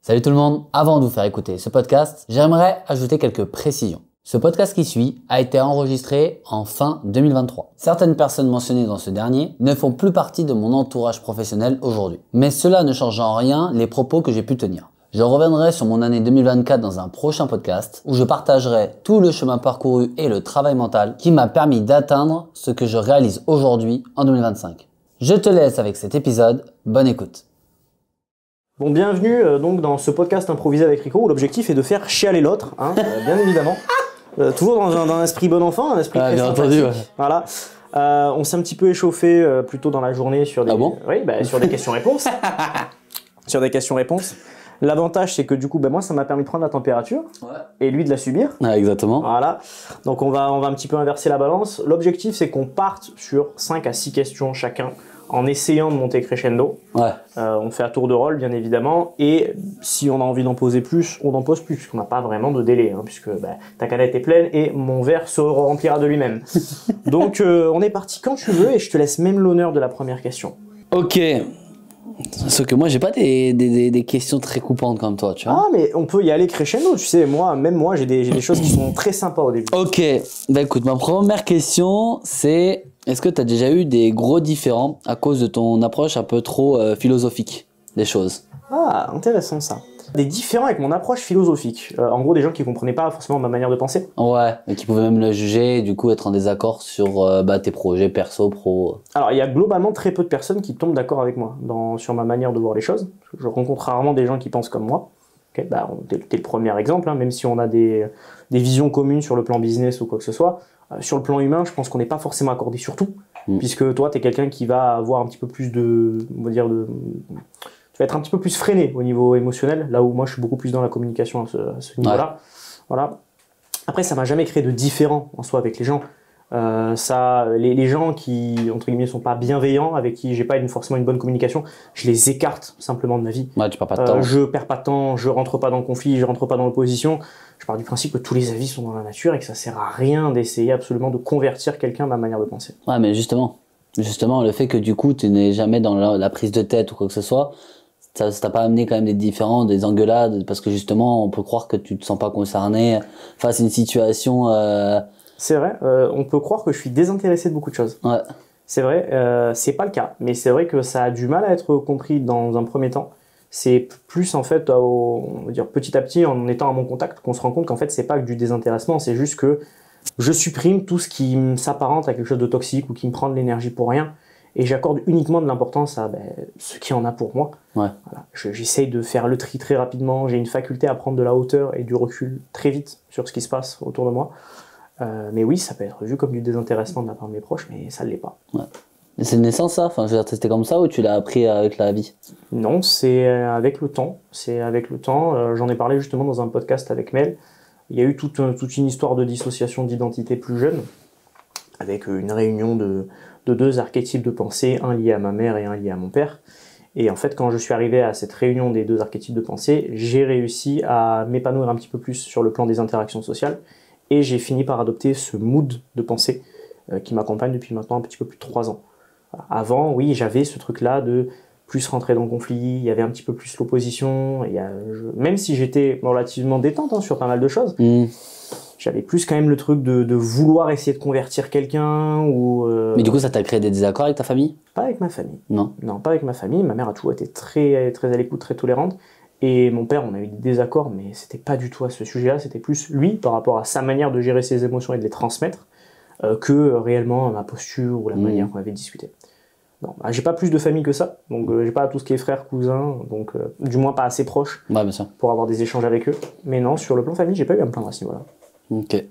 Salut tout le monde, avant de vous faire écouter ce podcast, j'aimerais ajouter quelques précisions. Ce podcast qui suit a été enregistré en fin 2023. Certaines personnes mentionnées dans ce dernier ne font plus partie de mon entourage professionnel aujourd'hui. Mais cela ne change en rien les propos que j'ai pu tenir. Je reviendrai sur mon année 2024 dans un prochain podcast où je partagerai tout le chemin parcouru et le travail mental qui m'a permis d'atteindre ce que je réalise aujourd'hui en 2025. Je te laisse avec cet épisode, bonne écoute. Bon, bienvenue donc dans ce podcast improvisé avec Rico où l'objectif est de faire chialer l'autre, bien évidemment. Toujours dans un esprit bon enfant, un esprit très bien sympathique. entendu, ouais. Voilà. On s'est un petit peu échauffé plus tôt dans la journée sur des, sur des questions-réponses. Sur des questions-réponses. L'avantage, c'est que du coup, moi, ça m'a permis de prendre la température et lui de la subir. Ah, exactement. Voilà. Donc, on va un petit peu inverser la balance. L'objectif, c'est qu'on parte sur 5 à 6 questions chacun en essayant de monter crescendo. Ouais. On fait à tour de rôle, bien évidemment. Et si on a envie d'en poser plus, on en pose plus, puisqu'on n'a pas vraiment de délai, puisque ta canette est pleine et mon verre se remplira de lui-même. Donc, on est parti quand tu veux et je te laisse même l'honneur de la première question. Ok. Sauf que moi, j'ai pas des questions très coupantes comme toi, tu vois. Ah, mais on peut y aller crescendo, tu sais. Même moi, j'ai des choses qui sont très sympas au début. Ok. Bah écoute, ma première question, c'est est-ce que tu as déjà eu des gros différends à cause de ton approche un peu trop philosophique des choses? Ah, intéressant ça. Des différends avec mon approche philosophique. En gros, des gens qui comprenaient pas forcément ma manière de penser. Ouais, et qui pouvaient même le juger et du coup être en désaccord sur tes projets perso, pro. Alors, il y a globalement très peu de personnes qui tombent d'accord avec moi sur ma manière de voir les choses. Je rencontre rarement des gens qui pensent comme moi. Okay, t'es le premier exemple, même si on a des visions communes sur le plan business ou quoi que ce soit. Sur le plan humain, je pense qu'on n'est pas forcément accordé sur tout. Puisque toi, t'es quelqu'un qui va avoir un petit peu plus tu vas être un petit peu plus freiné au niveau émotionnel, là où moi je suis beaucoup plus dans la communication à ce niveau-là. Ouais. Voilà. Après, ça m'a jamais créé de différent en soi avec les gens. Les gens qui, entre guillemets, sont pas bienveillants, avec qui j'ai pas forcément une bonne communication, je les écarte simplement de ma vie. Ouais, tu perds pas de temps. Je perds pas de temps, je rentre pas dans le conflit, je rentre pas dans l'opposition. Je pars du principe que tous les avis sont dans la nature et que ça sert à rien d'essayer absolument de convertir quelqu'un de ma manière de penser. Ouais, mais justement, le fait que du coup tu n'es jamais dans la prise de tête ou quoi que ce soit, ça t'a pas amené quand même des différends, des engueulades, parce que justement on peut croire que tu te sens pas concerné face à une situation. C'est vrai, on peut croire que je suis désintéressé de beaucoup de choses. Ouais. C'est vrai, c'est pas le cas, mais c'est vrai que ça a du mal à être compris dans un premier temps. C'est plus en fait, on va dire petit à petit, en étant à mon contact, qu'on se rend compte qu'en fait c'est pas que du désintéressement, c'est juste que je supprime tout ce qui s'apparente à quelque chose de toxique ou qui me prend de l'énergie pour rien. Et j'accorde uniquement de l'importance à ce qui en a pour moi. Ouais. Voilà. J'essaye de faire le tri très rapidement. J'ai une faculté à prendre de la hauteur et du recul très vite sur ce qui se passe autour de moi. Mais oui, ça peut être vu comme du désintéressement de la part de mes proches, mais ça ne l'est pas. Ouais. Et c'est de naissance ça? Enfin, je veux dire, c'était comme ça ou tu l'as appris avec la vie? Non, c'est avec le temps. C'est avec le temps. J'en ai parlé justement dans un podcast avec Mel. Il y a eu toute une histoire de dissociation d'identité plus jeune, avec une réunion de 2 archétypes de pensée, un lié à ma mère et un lié à mon père. Et en fait, quand je suis arrivé à cette réunion des 2 archétypes de pensée, j'ai réussi à m'épanouir un petit peu plus sur le plan des interactions sociales et j'ai fini par adopter ce mood de pensée qui m'accompagne depuis maintenant un petit peu plus de 3 ans. Avant, oui, j'avais ce truc-là de plus rentrer dans le conflit, il y avait un petit peu plus l'opposition, même si j'étais relativement détente sur pas mal de choses, j'avais plus quand même le truc de vouloir essayer de convertir quelqu'un ou. Mais du coup, ça t'a créé des désaccords avec ta famille? Pas avec ma famille. Non. Non, pas avec ma famille. Ma mère a toujours été très, très à l'écoute, très tolérante. Et mon père, on a eu des désaccords, mais c'était pas du tout à ce sujet-là. C'était plus lui, par rapport à sa manière de gérer ses émotions et de les transmettre, que réellement ma posture ou la manière qu'on avait discuté. Non, j'ai pas plus de famille que ça, donc j'ai pas tout ce qui est frère, cousin, donc du moins pas assez proche bien sûr. Pour avoir des échanges avec eux. Mais non, sur le plan famille, j'ai pas eu à me plaindre à ce niveau-là. Ok.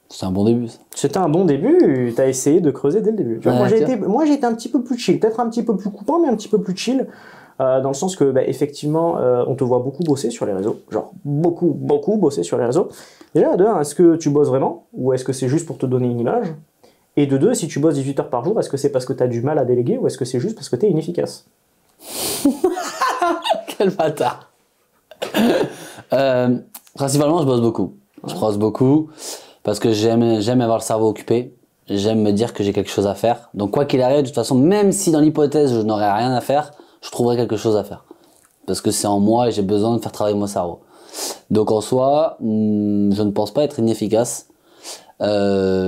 C'est un bon début, ça. C'était un bon début, t'as essayé de creuser dès le début. Tu vois, moi j'ai été un petit peu plus chill, peut-être un petit peu plus coupant, mais un petit peu plus chill, dans le sens que, effectivement, on te voit beaucoup bosser sur les réseaux, genre beaucoup bosser sur les réseaux. Déjà, de 1, est-ce que tu bosses vraiment, ou est-ce que c'est juste pour te donner une image? Et de 2, si tu bosses 18 heures par jour, est-ce que c'est parce que t'as du mal à déléguer, ou est-ce que c'est juste parce que t'es inefficace? Quel bâtard. Principalement, je bosse beaucoup. Je bosse beaucoup parce que j'aime avoir le cerveau occupé. J'aime me dire que j'ai quelque chose à faire. Donc quoi qu'il arrive, de toute façon, même si dans l'hypothèse je n'aurais rien à faire, je trouverai quelque chose à faire. parce que c'est en moi et j'ai besoin de faire travailler mon cerveau. Donc en soi, je ne pense pas être inefficace.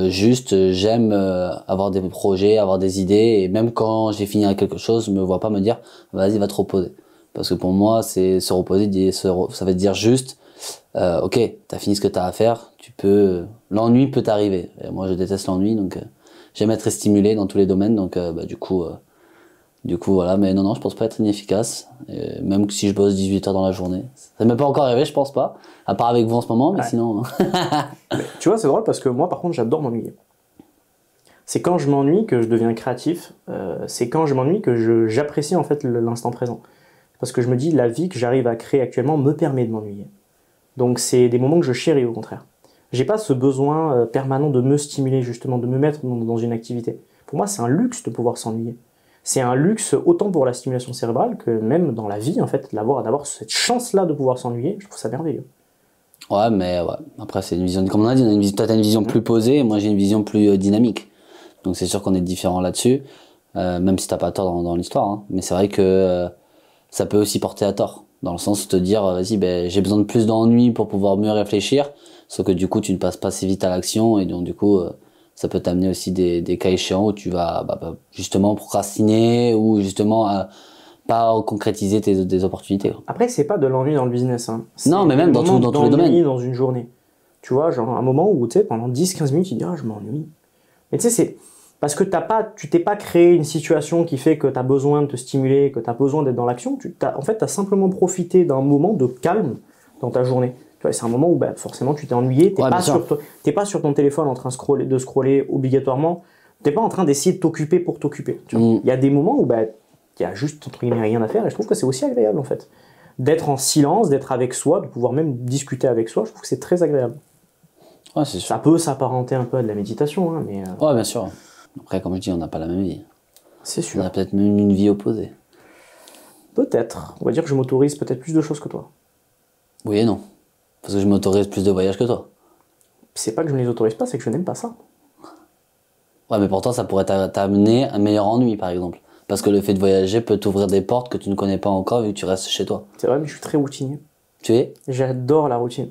Juste, j'aime avoir des projets, avoir des idées, et même quand j'ai fini avec quelque chose, je me vois pas me dire, vas-y, va te reposer. Parce que pour moi, c'est se reposer, ça veut dire juste, ok, t'as fini ce que t'as à faire, l'ennui peut t'arriver. Et moi, je déteste l'ennui, donc j'aime être stimulé dans tous les domaines, donc du coup, voilà, mais non, je pense pas être inefficace. Et même si je bosse 18 heures dans la journée. Ça m'est pas encore arrivé, je pense pas. À part avec vous en ce moment, mais sinon. Mais, tu vois, c'est drôle parce que moi, par contre, j'adore m'ennuyer. C'est quand je m'ennuie que je deviens créatif. C'est quand je m'ennuie que j'apprécie en fait l'instant présent. Parce que je me dis, la vie que j'arrive à créer actuellement me permet de m'ennuyer. Donc c'est des moments que je chéris au contraire. J'ai pas ce besoin permanent de me stimuler justement, de me mettre dans une activité. Pour moi, c'est un luxe de pouvoir s'ennuyer. C'est un luxe autant pour la stimulation cérébrale que même dans la vie, en fait, d'avoir cette chance-là de pouvoir s'ennuyer, je trouve ça merveilleux. Ouais, mais ouais. Après, c'est une vision, comme on a dit, toi t'as une vision plus posée, moi j'ai une vision plus dynamique. Donc c'est sûr qu'on est différents là-dessus, même si t'as pas tort dans l'histoire. Hein. Mais c'est vrai que ça peut aussi porter à tort, dans le sens de te dire, vas-y, ben, j'ai besoin de plus d'ennui pour pouvoir mieux réfléchir, sauf que du coup tu ne passes pas assez vite à l'action, et donc du coup ça peut t'amener aussi des cas échéants où tu vas justement procrastiner, ou justement pas concrétiser des opportunités. Après, c'est pas de l'ennui dans le business. Hein. Non, mais même dans tous les domaines. Dans une journée. Tu vois, genre un moment où, tu sais, pendant 10-15 minutes, tu dis, ah, je m'ennuie. Mais tu sais, c'est parce que tu t'es pas créé une situation qui fait que tu as besoin de te stimuler, que tu as besoin d'être dans l'action. En fait, tu as simplement profité d'un moment de calme dans ta journée. Tu vois, c'est un moment où forcément tu t'es ennuyé, t'es pas sur ton téléphone en train de scroller obligatoirement, t'es pas en train d'essayer de t'occuper pour t'occuper. Il y a des moments où il y a juste entre guillemets rien à faire, et je trouve que c'est aussi agréable en fait. D'être en silence, d'être avec soi, de pouvoir même discuter avec soi, je trouve que c'est très agréable. Ouais, c'est sûr. Ça peut s'apparenter un peu à de la méditation, hein, mais... Ouais, bien sûr. Après, comme je dis, on n'a pas la même vie. C'est sûr. On a peut-être même une vie opposée. Peut-être. On va dire que je m'autorise peut-être plus de choses que toi. Oui et non. Parce que je m'autorise plus de voyages que toi. C'est pas que je ne les autorise pas, c'est que je n'aime pas ça. Ouais, mais pourtant, ça pourrait t'amener un meilleur ennui, par exemple. Parce que le fait de voyager peut t'ouvrir des portes que tu ne connais pas encore vu que tu restes chez toi. C'est vrai, mais je suis très routinier. Tu es? J'adore la routine.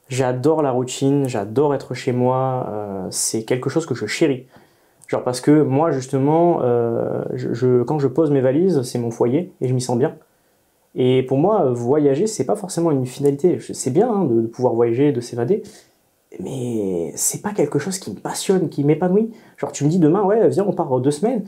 J'adore la routine, j'adore être chez moi. C'est quelque chose que je chéris. Genre parce que moi, justement, quand je pose mes valises, c'est mon foyer et je m'y sens bien. Et pour moi, voyager, c'est pas forcément une finalité. C'est bien hein, de pouvoir voyager, de s'évader, mais c'est pas quelque chose qui me passionne, qui m'épanouit. Genre, tu me dis demain, ouais, viens, on part 2 semaines.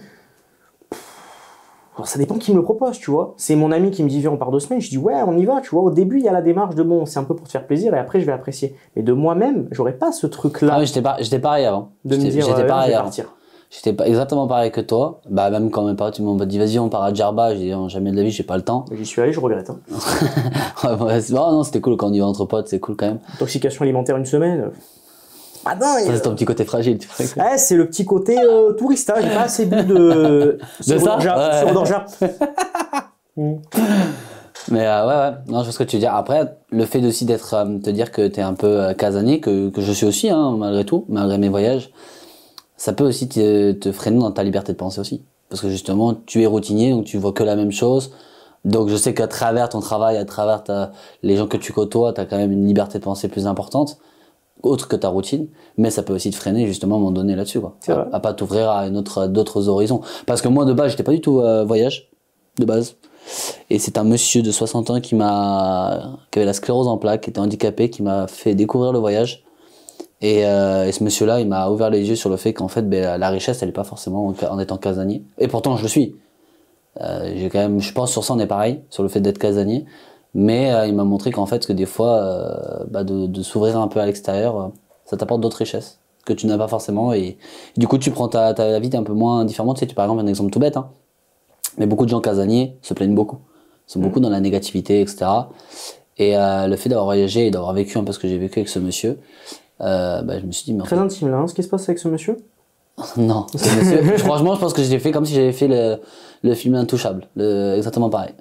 Alors, ça dépend qui me le propose, tu vois. C'est mon ami qui me dit, viens, on part 2 semaines. Je dis, ouais, on y va, tu vois. Au début, il y a la démarche de bon, c'est un peu pour te faire plaisir et après, je vais apprécier. Mais de moi-même, j'aurais pas ce truc-là. Ah oui, j'étais pareil avant. De me dire, j'étais pareil je vais avant. partir. J'étais pas exactement pareil que toi. Bah, même quand mes parents m'ont dit, vas-y, on part à Djerba. J'ai dit, non, jamais de la vie, j'ai pas le temps. J'y suis allé, je regrette. Hein. Non, c'était cool quand on y va entre potes, c'est cool quand même. Intoxication alimentaire 1 semaine. Ah non, Ça, c'est ton petit côté fragile, tu vois. Ouais, c'est le petit côté touriste, hein. J'ai pas assez bu de ça Surdorja. Mais ouais, non, je vois ce que tu veux dire. Après, le fait aussi d'être, te dire que t'es un peu casanier, que je suis aussi, hein, malgré tout, malgré mes voyages, ça peut aussi te freiner dans ta liberté de penser aussi. Parce que justement, tu es routinier, donc tu vois que la même chose. Donc je sais qu'à travers ton travail, à travers les gens que tu côtoies, t'as quand même une liberté de penser plus importante, autre que ta routine, mais ça peut aussi te freiner justement à un moment donné là-dessus, quoi. À pas t'ouvrir à d'autres horizons. Parce que moi de base, j'étais pas du tout voyage, de base. Et c'est un monsieur de 60 ans qui avait la sclérose en plaques, qui était handicapé, qui m'a fait découvrir le voyage. Et ce monsieur-là, il m'a ouvert les yeux sur le fait qu'en fait, la richesse, elle est pas forcément en étant casanier. Et pourtant, je le suis. J'ai quand même, je pense sur ça, on est pareil, sur le fait d'être casanier. Mais il m'a montré qu'en fait, que des fois, de s'ouvrir un peu à l'extérieur, ça t'apporte d'autres richesses que tu n'as pas forcément. Et du coup, tu prends ta vie un peu moins différemment. Tu sais, par exemple, un exemple tout bête, hein. Mais beaucoup de gens casaniers se plaignent beaucoup. Ils sont beaucoup dans la négativité, etc. Et le fait d'avoir voyagé et d'avoir vécu un peu ce que j'ai vécu avec ce monsieur, je me suis dit... Mais très intime là, hein, ce qui se passe avec ce monsieur. Non, ce monsieur, franchement, je pense que j'ai fait comme si j'avais fait le film Intouchable, exactement pareil.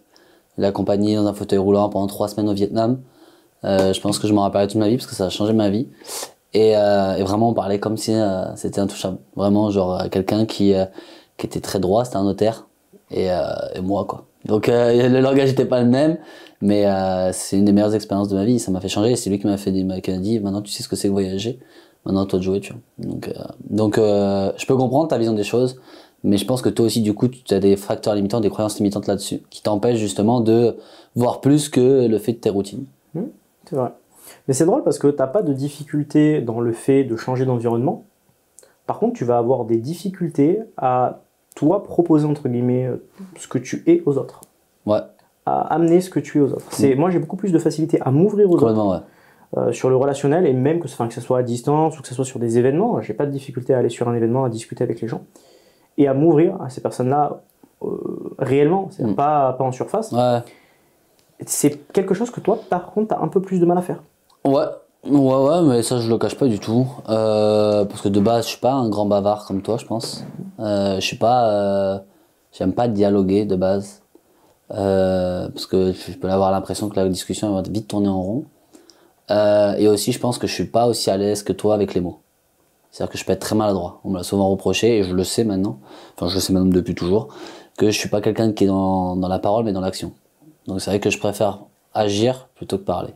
Il a accompagné dans un fauteuil roulant pendant 3 semaines au Vietnam. Je pense que je m'en rappellerai toute ma vie parce que ça a changé ma vie. Et vraiment, on parlait comme si c'était intouchable. Vraiment, genre quelqu'un qui était très droit, c'était un notaire. Et moi, quoi. Donc le langage n'était pas le même, mais c'est une des meilleures expériences de ma vie. Ça m'a fait changer. C'est lui qui m'a dit, maintenant tu sais ce que c'est que voyager. Maintenant à toi de jouer, tu vois. Donc je peux comprendre ta vision des choses, mais je pense que toi aussi du coup tu as des facteurs limitants, des croyances limitantes là-dessus, qui t'empêchent justement de voir plus que le fait de tes routines. C'est vrai. Mais c'est drôle parce que t'as pas de difficulté dans le fait de changer d'environnement. Par contre, tu vas avoir des difficultés à toi proposer entre guillemets ce que tu es aux autres. Ouais. À amener ce que tu es aux autres. Moi, j'ai beaucoup plus de facilité à m'ouvrir aux autres. Ouais. Sur le relationnel, et même que ce soit à distance ou que ce soit sur des événements, j'ai pas de difficulté à aller sur un événement, à discuter avec les gens et à m'ouvrir à ces personnes-là réellement, c'est pas en surface. Ouais. C'est quelque chose que toi, par contre, t'as un peu plus de mal à faire. Ouais, mais ça je le cache pas du tout. Parce que de base, je suis pas un grand bavard comme toi, je pense. Je suis pas, j'aime pas dialoguer de base. Parce que je peux avoir l'impression que la discussion va vite tourner en rond. Et aussi, je pense que je suis pas aussi à l'aise que toi avec les mots. C'est-à-dire que je peux être très maladroit. On me l'a souvent reproché et je le sais maintenant. Enfin, je le sais même depuis toujours. Que je suis pas quelqu'un qui est dans la parole mais dans l'action. Donc c'est vrai que je préfère agir plutôt que parler.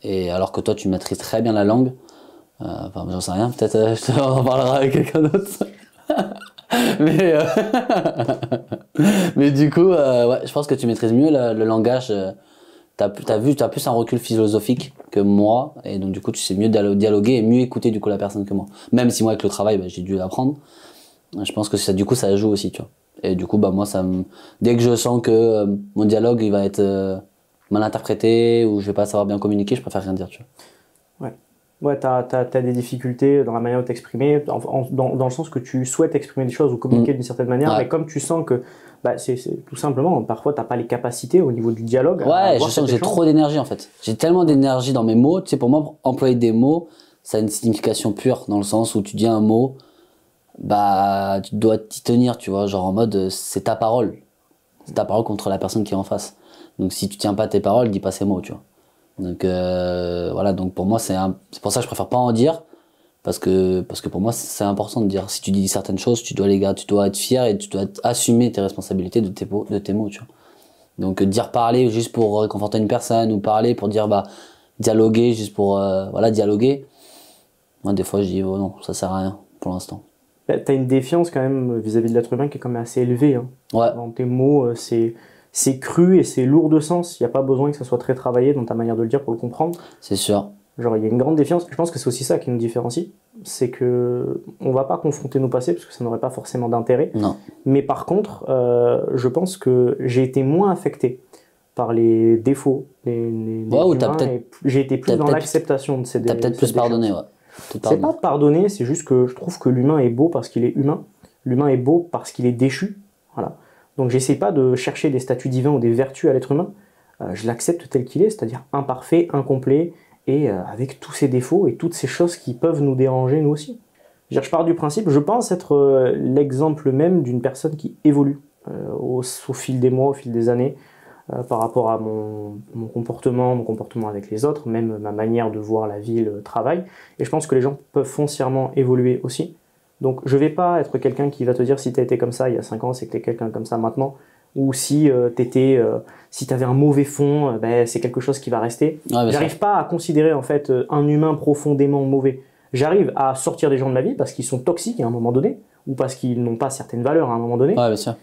Et alors que toi, tu maîtrises très bien la langue. Enfin, j'en sais rien. Peut-être je te en parlera avec quelqu'un d'autre. mais, mais du coup, ouais, je pense que tu maîtrises mieux le langage. T'as plus un recul philosophique que moi, et donc du coup tu sais mieux dialoguer et mieux écouter du coup la personne que moi. Même si moi avec le travail j'ai dû l'apprendre, je pense que du coup ça joue aussi, tu vois. Et du coup moi dès que je sens que mon dialogue il va être mal interprété ou je vais pas savoir bien communiquer, je préfère rien dire, tu vois. Ouais, t'as des difficultés dans la manière de t'exprimer, dans le sens que tu souhaites exprimer des choses ou communiquer d'une certaine manière, Ouais. mais comme tu sens que c'est tout simplement, parfois t'as pas les capacités au niveau du dialogue. Ouais, je sens que j'ai trop d'énergie en fait. J'ai tellement d'énergie dans mes mots. Tu sais, pour moi, employer des mots, ça a une signification pure dans le sens où tu dis un mot, bah tu dois t'y tenir, tu vois, genre en mode c'est ta parole. C'est ta parole contre la personne qui est en face. Donc si tu tiens pas tes paroles, dis pas ces mots, tu vois. Donc voilà, donc pour moi c'est pour ça que je préfère pas en dire. Parce que pour moi, c'est important de dire. Si tu dis certaines choses, tu dois être fier et tu dois assumer tes responsabilités de tes mots, tu vois. Donc, dire parler juste pour réconforter une personne ou parler pour dire, dialoguer juste pour, dialoguer. Moi, des fois, je dis, oh non, ça sert à rien pour l'instant. T'as une défiance quand même vis-à-vis de l'être humain qui est quand même assez élevée. Hein. Ouais. Dans tes mots, c'est cru et c'est lourd de sens. Il n'y a pas besoin que ça soit très travaillé dans ta manière de le dire pour le comprendre. C'est sûr. Genre, il y a une grande défiance. Je pense que c'est aussi ça qui nous différencie. C'est que on va pas confronter nos passés parce que ça n'aurait pas forcément d'intérêt. Non. Mais par contre, je pense que j'ai été moins affecté par les défauts des humains. J'ai été plus dans l'acceptation de ces défauts. T'as peut-être plus pardonné, ouais. C'est pas pardonner, c'est juste que je trouve que l'humain est beau parce qu'il est humain. L'humain est beau parce qu'il est déchu. Voilà. Donc j'essaie pas de chercher des statuts divins ou des vertus à l'être humain. Je l'accepte tel qu'il est, c'est-à-dire imparfait, incomplet, et avec tous ses défauts et toutes ces choses qui peuvent nous déranger nous aussi. Je pars du principe, je pense être l'exemple même d'une personne qui évolue au fil des mois, au fil des années, par rapport à mon comportement avec les autres, même ma manière de voir la vie, le travail. Et je pense que les gens peuvent foncièrement évoluer aussi. Donc je vais pas être quelqu'un qui va te dire si tu as été comme ça il y a 5 ans, c'est que tu es quelqu'un comme ça maintenant. Ou si si t'avais un mauvais fond, c'est quelque chose qui va rester. Ouais, j'arrive pas à considérer en fait un humain profondément mauvais. J'arrive à sortir des gens de ma vie parce qu'ils sont toxiques à un moment donné ou parce qu'ils n'ont pas certaines valeurs à un moment donné. Ouais, bien sûr.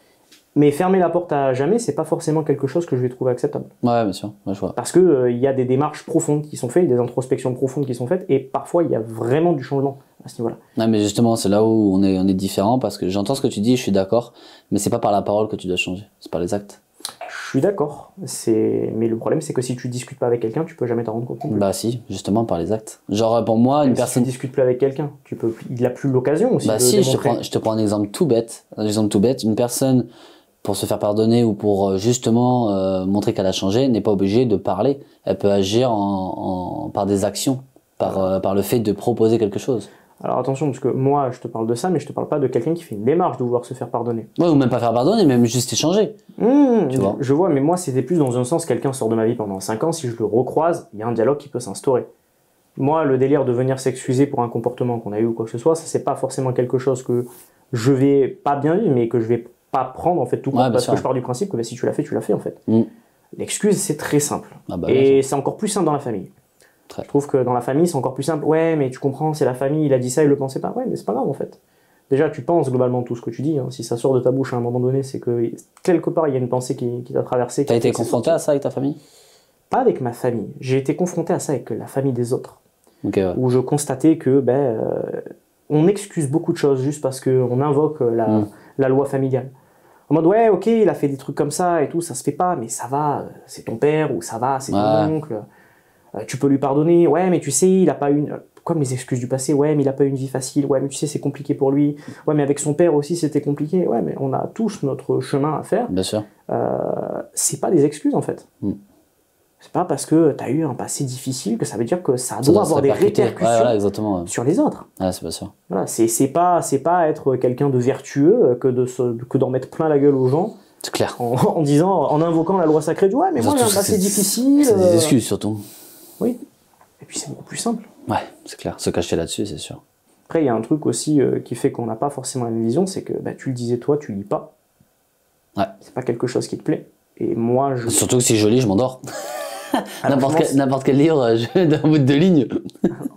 Mais fermer la porte à jamais, c'est pas forcément quelque chose que je vais trouver acceptable. Ouais, bien sûr. Ouais, je vois. Parce que il y a des démarches profondes qui sont faites, des introspections profondes qui sont faites, et parfois il y a vraiment du changement à ce niveau-là. Non, mais justement, c'est là où on est différent parce que j'entends ce que tu dis, je suis d'accord, mais c'est pas par la parole que tu dois changer, c'est par les actes. Je suis d'accord, mais le problème c'est que si tu discutes pas avec quelqu'un, tu peux jamais t'en rendre compte. Bah si, justement par les actes. Genre pour moi, une personne. Si tu discutes plus avec quelqu'un, il a plus l'occasion aussi. Bah si, je te prends un exemple tout bête. Une personne pour se faire pardonner ou pour justement montrer qu'elle a changé n'est pas obligée de parler. Elle peut agir par des actions, par le fait de proposer quelque chose. Alors attention, parce que moi je te parle de ça, mais je te parle pas de quelqu'un qui fait une démarche de vouloir se faire pardonner. Ouais, ou même pas faire pardonner, même juste échanger. Tu vois. Je vois, mais moi c'était plus dans un sens, quelqu'un sort de ma vie pendant 5 ans, si je le recroise, il y a un dialogue qui peut s'instaurer. Moi, le délire de venir s'excuser pour un comportement qu'on a eu ou quoi que ce soit, ça c'est pas forcément quelque chose que je vais pas bien vivre, mais que je vais pas prendre en fait tout court, parce que je pars du principe que si tu l'as fait, tu l'as fait en fait. L'excuse, c'est très simple. Et c'est encore plus simple dans la famille. Je trouve que dans la famille, c'est encore plus simple. Ouais, mais tu comprends, c'est la famille, il a dit ça, il le pensait pas. Ouais, mais c'est pas grave en fait. Déjà, tu penses globalement tout ce que tu dis. Hein. Si ça sort de ta bouche à un moment donné, c'est que quelque part, il y a une pensée qui t'a traversé. T'as été confronté à ça avec ta famille? Pas avec ma famille. J'ai été confronté à ça avec la famille des autres. Okay, ouais. Où je constatais que on excuse beaucoup de choses juste parce qu'on invoque la loi familiale. En mode, ouais, ok, il a fait des trucs comme ça et tout, ça se fait pas, mais ça va, c'est ton père, ou ça va, c'est ton oncle. Tu peux lui pardonner. Ouais, mais tu sais, il a pas une... Comme les excuses du passé, ouais, mais il a pas eu une vie facile, ouais, mais tu sais, c'est compliqué pour lui. Ouais, mais avec son père aussi, c'était compliqué. Ouais, mais on a tous notre chemin à faire. Bien sûr. C'est pas des excuses, en fait. C'est pas parce que tu as eu un passé difficile que ça veut dire que ça doit avoir des répercussions sur les autres. Ouais, c'est pas sûr. Voilà, c'est pas être quelqu'un de vertueux que d'en mettre plein la gueule aux gens. C'est clair. En disant, en invoquant la loi sacrée du ouais, mais moi j'ai un passé difficile. C'est des excuses surtout. Oui. Et puis c'est beaucoup plus simple. Ouais, c'est clair. Se cacher là-dessus, c'est sûr. Après, il y a un truc aussi qui fait qu'on n'a pas forcément la même vision, c'est que tu le disais toi, tu lis pas. Ouais. C'est pas quelque chose qui te plaît. Et moi, surtout que si je lis, je m'endors. N'importe quel livre d'un bout de 2 lignes.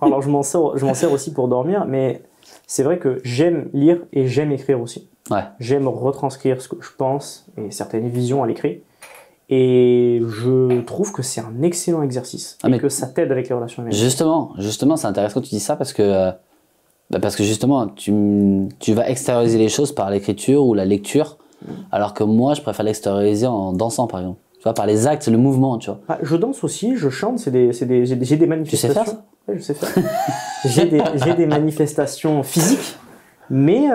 Alors je m'en sers aussi pour dormir, mais c'est vrai que j'aime lire et j'aime écrire aussi. Ouais. J'aime retranscrire ce que je pense et certaines visions à l'écrit. Et je trouve que c'est un excellent exercice et que ça t'aide avec les relations humaines. Justement, c'est intéressant que tu dis ça parce que justement, tu vas extérioriser les choses par l'écriture ou la lecture, alors que moi, je préfère l'extérioriser en dansant, par exemple. Tu vois, par les actes, le mouvement, tu vois. Je danse aussi, je chante, j'ai des manifestations. Tu sais faire ça? Oui, je sais faire. j'ai des manifestations physiques, mais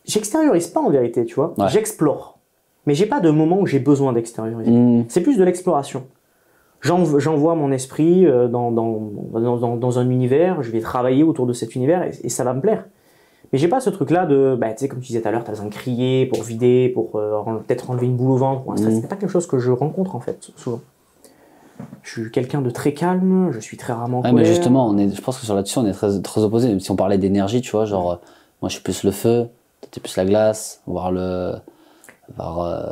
j'extériorise pas en vérité, tu vois. Ouais. J'explore. Mais j'ai pas de moment où j'ai besoin d'extérioriser. C'est plus de l'exploration. J'envoie mon esprit dans un univers, je vais travailler autour de cet univers et ça va me plaire. Mais j'ai pas ce truc-là de, tu sais, comme tu disais tout à l'heure, t'as besoin de crier pour vider, pour peut-être enlever une boule au ventre. C'est pas quelque chose que je rencontre en fait, souvent. Je suis quelqu'un de très calme, je suis très rarement en colère. Mais justement, je pense que là-dessus, on est très opposés. Même si on parlait d'énergie, tu vois, genre, moi je suis plus le feu, toi t'es plus la glace, voire le...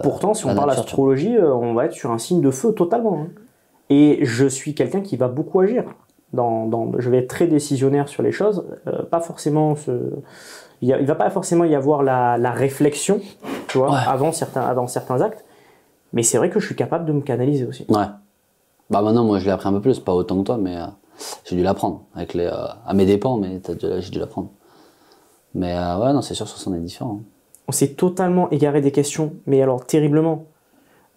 Pourtant, si on parle astrologie, on va être sur un signe de feu totalement. Hein. Et je suis quelqu'un qui va beaucoup agir. Je vais être très décisionnaire sur les choses. Pas forcément il va pas forcément y avoir la réflexion, tu vois, avant certains actes. Mais c'est vrai que je suis capable de me canaliser aussi. Ouais. Bah maintenant, moi, je l'ai appris un peu plus, pas autant que toi, mais j'ai dû l'apprendre à mes dépens, mais j'ai dû l'apprendre. Mais ouais, non, c'est sûr, sur ça, on est différents. Hein. On s'est totalement égaré des questions, mais alors terriblement.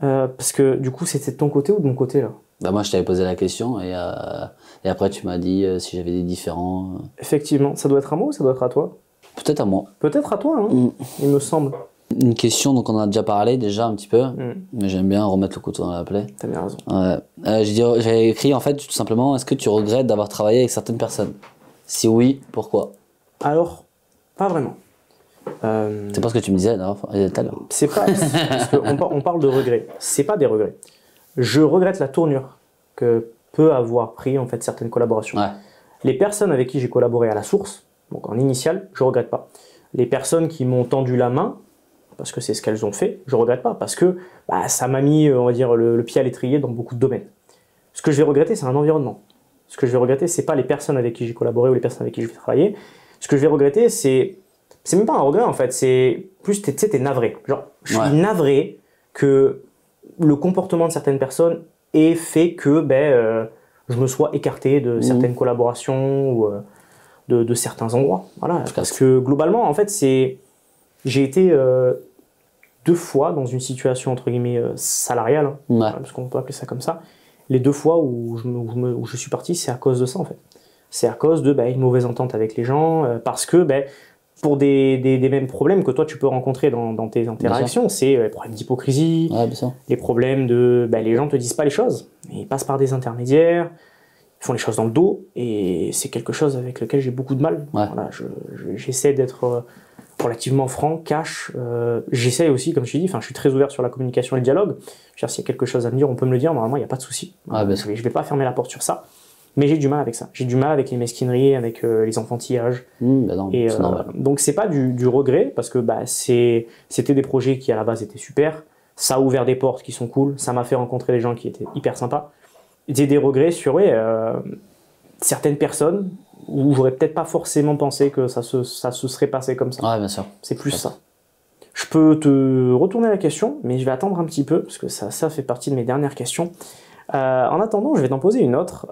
Parce que du coup, c'était de ton côté ou de mon côté là? Bah moi, je t'avais posé la question et après, tu m'as dit si j'avais des différents. Effectivement, ça doit être à moi ou ça doit être à toi? Peut-être à moi. Peut-être à toi, hein, il me semble. Une question dont on a déjà parlé déjà un petit peu, mais j'aime bien remettre le couteau dans la plaie. T'as bien raison. J'avais écrit en fait tout simplement, est-ce que tu regrettes d'avoir travaillé avec certaines personnes? Si oui, pourquoi? Alors, pas vraiment. C'est pas ce que tu me disais tout à l'heure. C'est pas, parce qu'on parle de regrets. C'est pas des regrets. Je regrette la tournure que peut avoir pris en fait certaines collaborations. Ouais. Les personnes avec qui j'ai collaboré à la source, donc en initial, je regrette pas. Les personnes qui m'ont tendu la main, parce que c'est ce qu'elles ont fait, je regrette pas, parce que ça m'a mis, on va dire, le pied à l'étrier dans beaucoup de domaines. Ce que je vais regretter, c'est un environnement. Ce que je vais regretter, c'est pas les personnes avec qui j'ai collaboré ou les personnes avec qui je vais travailler. Ce que je vais regretter, c'est même pas un regret en fait, c'est plus, tu sais, t'es navré. Genre, je suis navré que le comportement de certaines personnes ait fait que je me sois écarté de certaines collaborations ou de certains endroits. Voilà, parce que globalement, en fait, j'ai été 2 fois dans une situation entre guillemets salariale, parce qu'on peut appeler ça comme ça. Les 2 fois où je suis parti, c'est à cause de ça en fait. C'est à cause de une mauvaise entente avec les gens, parce que pour des mêmes problèmes que toi tu peux rencontrer dans tes interactions, c'est les problèmes d'hypocrisie, les problèmes de les gens te disent pas les choses, ils passent par des intermédiaires, ils font les choses dans le dos, et c'est quelque chose avec lequel j'ai beaucoup de mal. Ouais. Voilà, j'essaie d'être relativement franc, cash. J'essaie aussi, comme je t'ai dit, je suis très ouvert sur la communication et le dialogue. S'il y a quelque chose à me dire, on peut me le dire, normalement il n'y a pas de souci. Je vais pas fermer la porte sur ça. Mais j'ai du mal avec ça. J'ai du mal avec les mesquineries, avec les enfantillages. Bah non, Et c'est normal. donc c'est pas du regret, parce que c'était des projets qui à la base étaient super. Ça a ouvert des portes qui sont cool. Ça m'a fait rencontrer des gens qui étaient hyper sympas. J'ai des regrets sur certaines personnes où j'aurais peut-être pas forcément pensé que ça se serait passé comme ça. Ouais, bien sûr. C'est plus ça. Je peux te retourner la question, mais je vais attendre un petit peu, parce que ça fait partie de mes dernières questions. En attendant, je vais t'en poser une autre.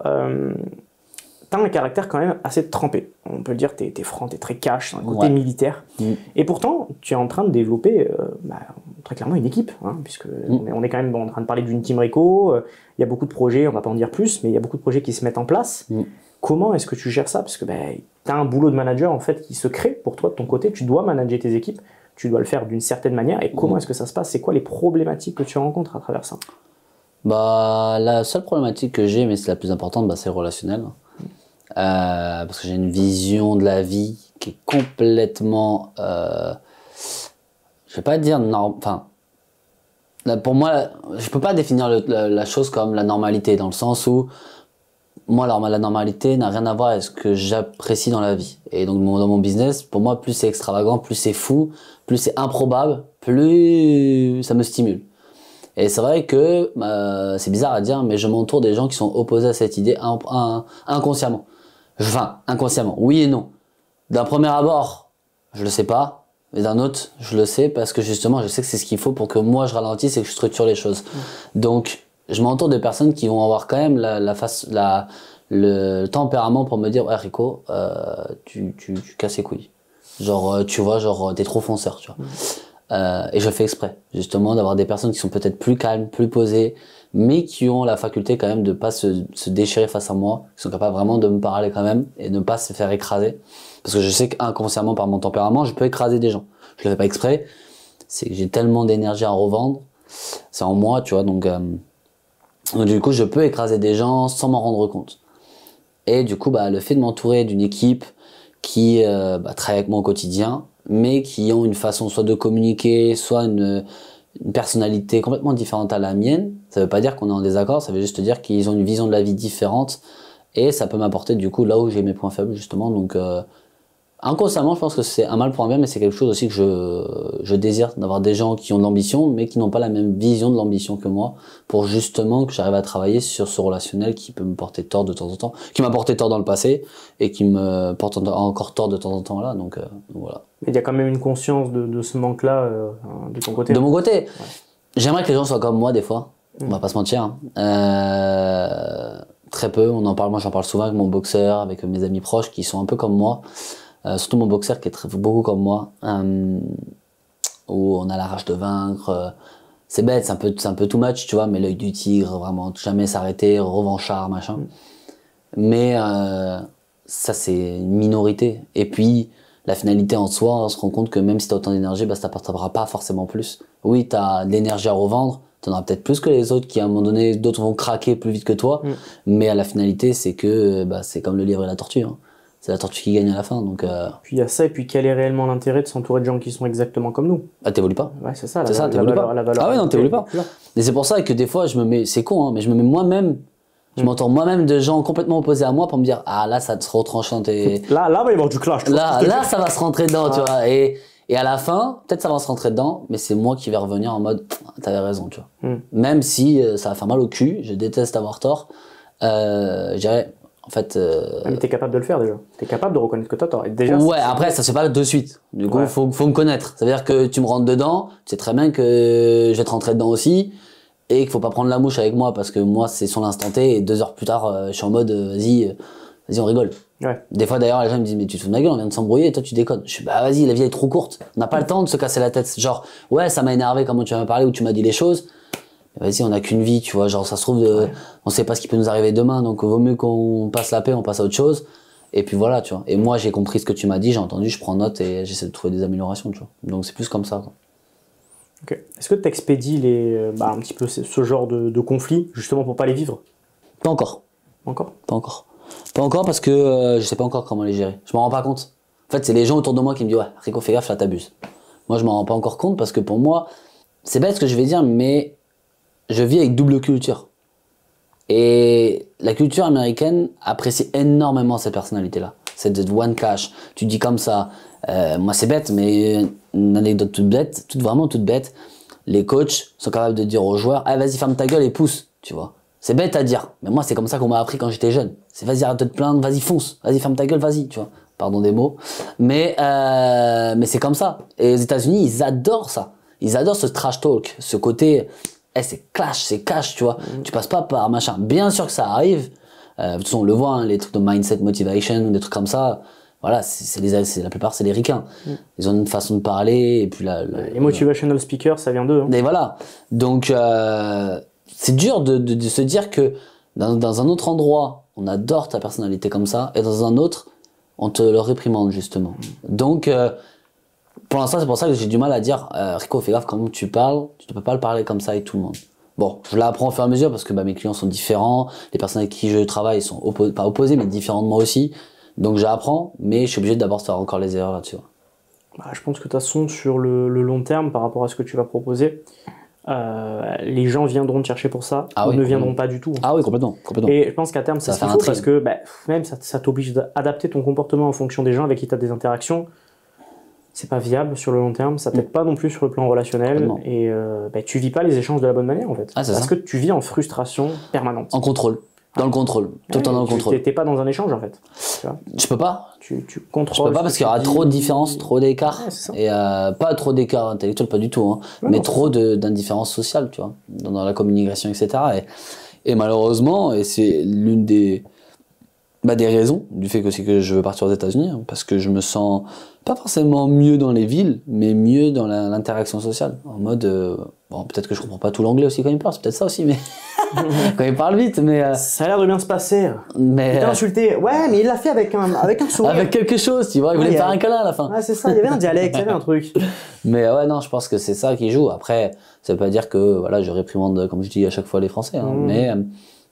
T'as un caractère quand même assez trempé. On peut le dire, t'es franc, t'es très cash, un côté militaire. Et pourtant, tu es en train de développer très clairement une équipe, hein, puisque on est quand même en train de parler d'une team Rico. Il y a beaucoup de projets, on va pas en dire plus, mais il y a beaucoup de projets qui se mettent en place. Comment est-ce que tu gères ça? Parce que tu as un boulot de manager en fait qui se crée pour toi de ton côté. Tu dois manager tes équipes, tu dois le faire d'une certaine manière. Et comment est-ce que ça se passe? C'est quoi les problématiques que tu rencontres à travers ça? La seule problématique que j'ai, mais c'est la plus importante, c'est le relationnel. Parce que j'ai une vision de la vie qui est complètement, je vais pas dire pour moi, je peux pas définir la chose comme la normalité, dans le sens où moi, la normalité n'a rien à voir avec ce que j'apprécie dans la vie. Et donc, dans mon business, pour moi, plus c'est extravagant, plus c'est fou, plus c'est improbable, plus ça me stimule. Et c'est vrai que c'est bizarre à dire, mais je m'entoure des gens qui sont opposés à cette idée inconsciemment. Enfin, inconsciemment, oui et non. D'un premier abord, je le sais pas, mais d'un autre, je le sais parce que justement, je sais que c'est ce qu'il faut pour que moi je ralentisse et que je structure les choses. Donc, je m'entoure de personnes qui vont avoir quand même le tempérament pour me dire, ouais, Rico, tu casses les couilles. Genre, tu vois, t'es trop fonceur, tu vois. Et je fais exprès, justement, d'avoir des personnes qui sont peut-être plus calmes, plus posées, mais qui ont la faculté quand même de pas se déchirer face à moi, qui sont capables vraiment de me parler quand même et de ne pas se faire écraser. Parce que je sais qu'inconsciemment, par mon tempérament, je peux écraser des gens. Je le fais pas exprès. C'est que j'ai tellement d'énergie à revendre. C'est en moi, tu vois, donc du coup, je peux écraser des gens sans m'en rendre compte. Et du coup, le fait de m'entourer d'une équipe qui travaille avec moi au quotidien, mais qui ont une façon soit de communiquer, soit une personnalité complètement différente à la mienne, ça veut pas dire qu'on est en désaccord, ça veut juste dire qu'ils ont une vision de la vie différente, et ça peut m'apporter du coup là où j'ai mes points faibles justement. Donc inconsciemment, je pense que c'est un mal pour un bien, mais c'est quelque chose aussi que je désire, d'avoir des gens qui ont de l'ambition, mais qui n'ont pas la même vision de l'ambition que moi, pour justement que j'arrive à travailler sur ce relationnel qui peut me porter tort de temps en temps, qui m'a porté tort dans le passé, et qui me porte encore tort de temps en temps là, donc voilà. Mais il y a quand même une conscience de ce manque-là de ton côté. De mon côté, j'aimerais que les gens soient comme moi des fois, on va pas se mentir. Très peu, on en parle, moi j'en parle souvent avec mon boxeur, avec mes amis proches qui sont un peu comme moi. Surtout mon boxeur qui est beaucoup comme moi, où on a la rage de vaincre. C'est bête, c'est un peu too much, tu vois, mais l'œil du tigre, vraiment, jamais s'arrêter, revanchard, machin. Mais ça, c'est une minorité. Et puis, la finalité en soi, on se rend compte que même si tu as autant d'énergie, ça t'apportera pas forcément plus. Oui, tu as de l'énergie à revendre, tu en auras peut-être plus que les autres qui, à un moment donné, d'autres vont craquer plus vite que toi. Mais à la finalité, c'est que c'est comme le lièvre et la tortue. Hein. C'est la tortue qui gagne à la fin, donc. Puis il y a ça, et puis quel est réellement l'intérêt de s'entourer de gens qui sont exactement comme nous? T'évolues pas. Ouais, c'est ça. T'évolues pas. Ah ouais, non, t'évolues pas. Et c'est pour ça que des fois, c'est con, hein, mais je me mets moi-même, je m'entoure moi-même de gens complètement opposés à moi pour me dire, ah là, ça te retranchante et. Là, va y avoir du clash. Là, ça va se rentrer dedans, tu vois. Et à la fin, peut-être ça va se rentrer dedans, mais c'est moi qui vais revenir en mode, t'avais raison, tu vois. Même si ça va faire mal au cul, je déteste avoir tort, je dirais. En fait, mais t'es capable de le faire déjà. T'es capable de reconnaître que t'as tort. Et déjà, ouais, après, ça se fait pas de suite. Du coup, faut me connaître. Ça veut dire que tu me rentres dedans, tu sais très bien que je vais te rentrer dedans aussi, et qu'il faut pas prendre la mouche avec moi parce que moi, c'est sur l'instant T, et 2 heures plus tard, je suis en mode, vas-y, on rigole. Ouais. Des fois, d'ailleurs, les gens me disent, mais tu te fous de ma gueule, on vient de s'embrouiller, et toi, tu déconnes. Je suis, vas-y, la vie est trop courte. On n'a pas le temps de se casser la tête. Genre, ouais, ça m'a énervé comment tu m'as parlé ou tu m'as dit les choses. Vas-y, on n'a qu'une vie, tu vois, genre ça se trouve, on sait pas ce qui peut nous arriver demain, donc vaut mieux qu'on passe la paix, on passe à autre chose. Et puis voilà, tu vois. Et moi, j'ai compris ce que tu m'as dit, j'ai entendu, je prends note et j'essaie de trouver des améliorations, tu vois. Donc c'est plus comme ça, quoi. Ok. Est-ce que tu expédies un petit peu ce genre de conflits, justement pour pas les vivre? Pas encore. Encore? Pas encore. Pas encore parce que je sais pas encore comment les gérer. Je m'en rends pas compte. En fait, c'est les gens autour de moi qui me disent, ouais, Rico, fais gaffe, là, t'abuses. Moi, je m'en rends pas encore compte parce que pour moi, c'est bête ce que je vais dire, mais je vis avec double culture. Et la culture américaine apprécie énormément cette personnalité-là. C'est de one cash. Tu dis comme ça. Moi, c'est bête, mais une anecdote toute bête, vraiment toute bête. Les coachs sont capables de dire aux joueurs, ah, vas-y, ferme ta gueule et pousse, tu vois. C'est bête à dire, mais moi, c'est comme ça qu'on m'a appris quand j'étais jeune. C'est vas-y, arrête de te plaindre, vas-y, fonce, vas-y, ferme ta gueule, vas-y, tu vois. Pardon des mots. Mais c'est comme ça. Et aux États-Unis, ils adorent ça. Ils adorent ce trash talk, ce côté, c'est clash, c'est cash, tu vois. Tu passes pas par machin. Bien sûr que ça arrive. De toute façon, on le voit, hein, les trucs de mindset motivation, des trucs comme ça. Voilà, la plupart, c'est les ricains. Ils ont une façon de parler, et puis les motivational speakers, ça vient d'eux. Hein. Et voilà. Donc, c'est dur de se dire que dans un autre endroit, on adore ta personnalité comme ça, et dans un autre, on te le réprimande, justement. Donc, pour l'instant, c'est pour ça que j'ai du mal à dire, Rico, fais gaffe, quand tu parles, tu ne peux pas le parler comme ça avec tout le monde. Bon, je l'apprends au fur et à mesure parce que mes clients sont différents, les personnes avec qui je travaille sont pas opposées, mais différentes de moi aussi. Donc j'apprends, mais je suis obligé d'abord de faire encore les erreurs là-dessus. Je pense que de toute façon, sur le long terme, par rapport à ce que tu vas proposer, les gens viendront te chercher pour ça, ou ne viendront pas du tout. Ah oui, complètement. Et je pense qu'à terme, c'est ce qu'il faut, parce que même ça t'oblige d'adapter ton comportement en fonction des gens avec qui tu as des interactions. C'est pas viable sur le long terme, ça t'aide pas non plus sur le plan relationnel, et tu vis pas les échanges de la bonne manière en fait. Parce que tu vis en frustration permanente. En contrôle. Dans le contrôle, tout le temps dans le contrôle. T'es pas dans un échange en fait. Je peux pas. Tu contrôles. Je peux pas parce qu'il y aura trop de différences, trop d'écart. Et pas trop d'écart intellectuel, pas du tout, hein, mais trop d'indifférence sociale, tu vois, dans la communication, etc. Et malheureusement, et c'est l'une des raisons du fait que c'est que je veux partir aux États-Unis, hein, parce que je me sens pas forcément mieux dans les villes, mais mieux dans l'interaction sociale. En mode, bon, peut-être que je comprends pas tout l'anglais aussi quand il parle, c'est peut-être ça aussi, mais quand il parle vite, mais ça a l'air de bien se passer. Mais il t'a insulté, ouais, mais il l'a fait avec un sourire. Avec quelque chose, tu vois, il voulait me faire un câlin à la fin. Ouais, c'est ça, il y avait un dialecte, il y avait un truc. Mais ouais, non, je pense que c'est ça qui joue. Après, ça veut pas dire que voilà, je réprimande, comme je dis à chaque fois, les Français, hein, mais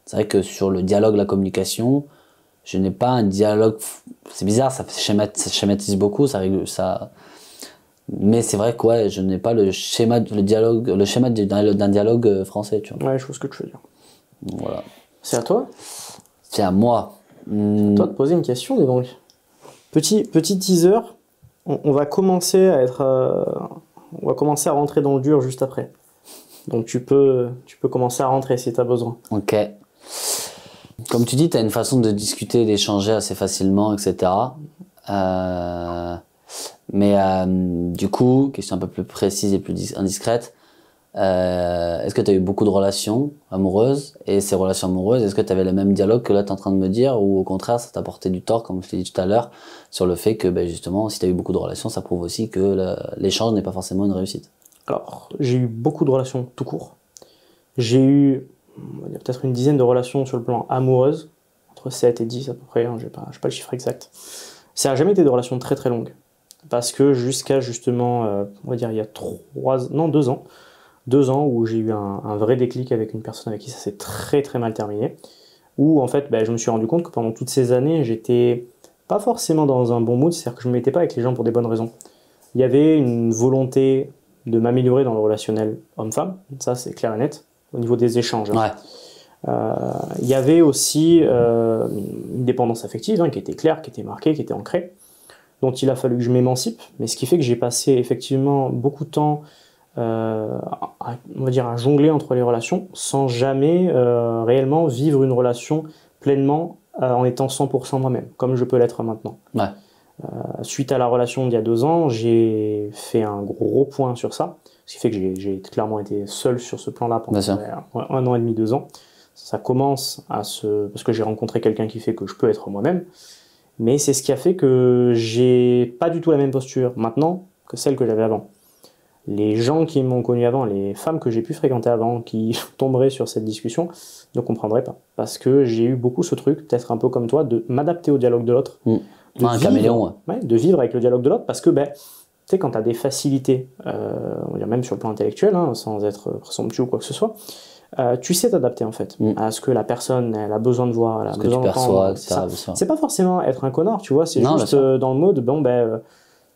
c'est vrai que sur le dialogue, la communication, je n'ai pas un dialogue. C'est bizarre, ça schématise beaucoup, ça. Mais c'est vrai que ouais, je n'ai pas le schéma d'un dialogue français, tu vois. Ouais, je vois ce que tu veux dire. Voilà. C'est à toi. C'est à moi. Toi de poser une question, dis donc. Petit teaser. On va commencer à rentrer dans le dur juste après. Donc tu peux commencer à rentrer si tu as besoin. Ok. Comme tu dis, tu as une façon de discuter, d'échanger assez facilement, etc. Mais du coup, question un peu plus précise et plus indiscrète, est-ce que tu as eu beaucoup de relations amoureuses? Et ces relations amoureuses, est-ce que tu avais le même dialogue que là tu es en train de me dire, ou au contraire ça t'a porté du tort, comme je t'ai dit tout à l'heure, sur le fait que justement, si tu as eu beaucoup de relations, ça prouve aussi que l'échange n'est pas forcément une réussite? Alors, j'ai eu beaucoup de relations tout court. J'ai eu, on va dire, peut-être une dizaine de relations sur le plan amoureuse, entre 7 et 10 à peu près, hein, j'ai pas le chiffre exact. Ça n'a jamais été de relations très très longues. Parce que jusqu'à justement, on va dire il y a 2 ans où j'ai eu un vrai déclic avec une personne avec qui ça s'est très très mal terminé, où en fait je me suis rendu compte que pendant toutes ces années j'étais pas forcément dans un bon mood, c'est-à-dire que je ne me mettais pas avec les gens pour des bonnes raisons. Il y avait une volonté de m'améliorer dans le relationnel homme-femme, ça c'est clair et net, au niveau des échanges. Ouais. Il y avait aussi une dépendance affective qui était claire, qui était marquée, qui était ancrée, dont il a fallu que je m'émancipe, mais ce qui fait que j'ai passé effectivement beaucoup de temps on va dire à jongler entre les relations sans jamais réellement vivre une relation pleinement en étant 100% moi-même, comme je peux l'être maintenant. Ouais. Suite à la relation d'il y a 2 ans, j'ai fait un gros point sur ça, ce qui fait que j'ai clairement été seul sur ce plan-là pendant 1 an et demi, 2 ans. Ça commence parce que j'ai rencontré quelqu'un qui fait que je peux être moi-même, mais c'est ce qui a fait que j'ai pas du tout la même posture maintenant que celle que j'avais avant. Les gens qui m'ont connu avant, les femmes que j'ai pu fréquenter avant, qui tomberaient sur cette discussion, ne comprendraient pas. Parce que j'ai eu beaucoup ce truc, peut-être un peu comme toi, de m'adapter au dialogue de l'autre. Un caméléon. Ouais, de vivre avec le dialogue de l'autre, parce que, tu sais, quand tu as des facilités, on va dire même sur le plan intellectuel, sans être présomptueux ou quoi que ce soit, tu sais t'adapter en fait à ce que la personne elle a besoin de voir, elle a besoin d'entendre. C'est pas forcément être un connard, tu vois, c'est juste dans le mode,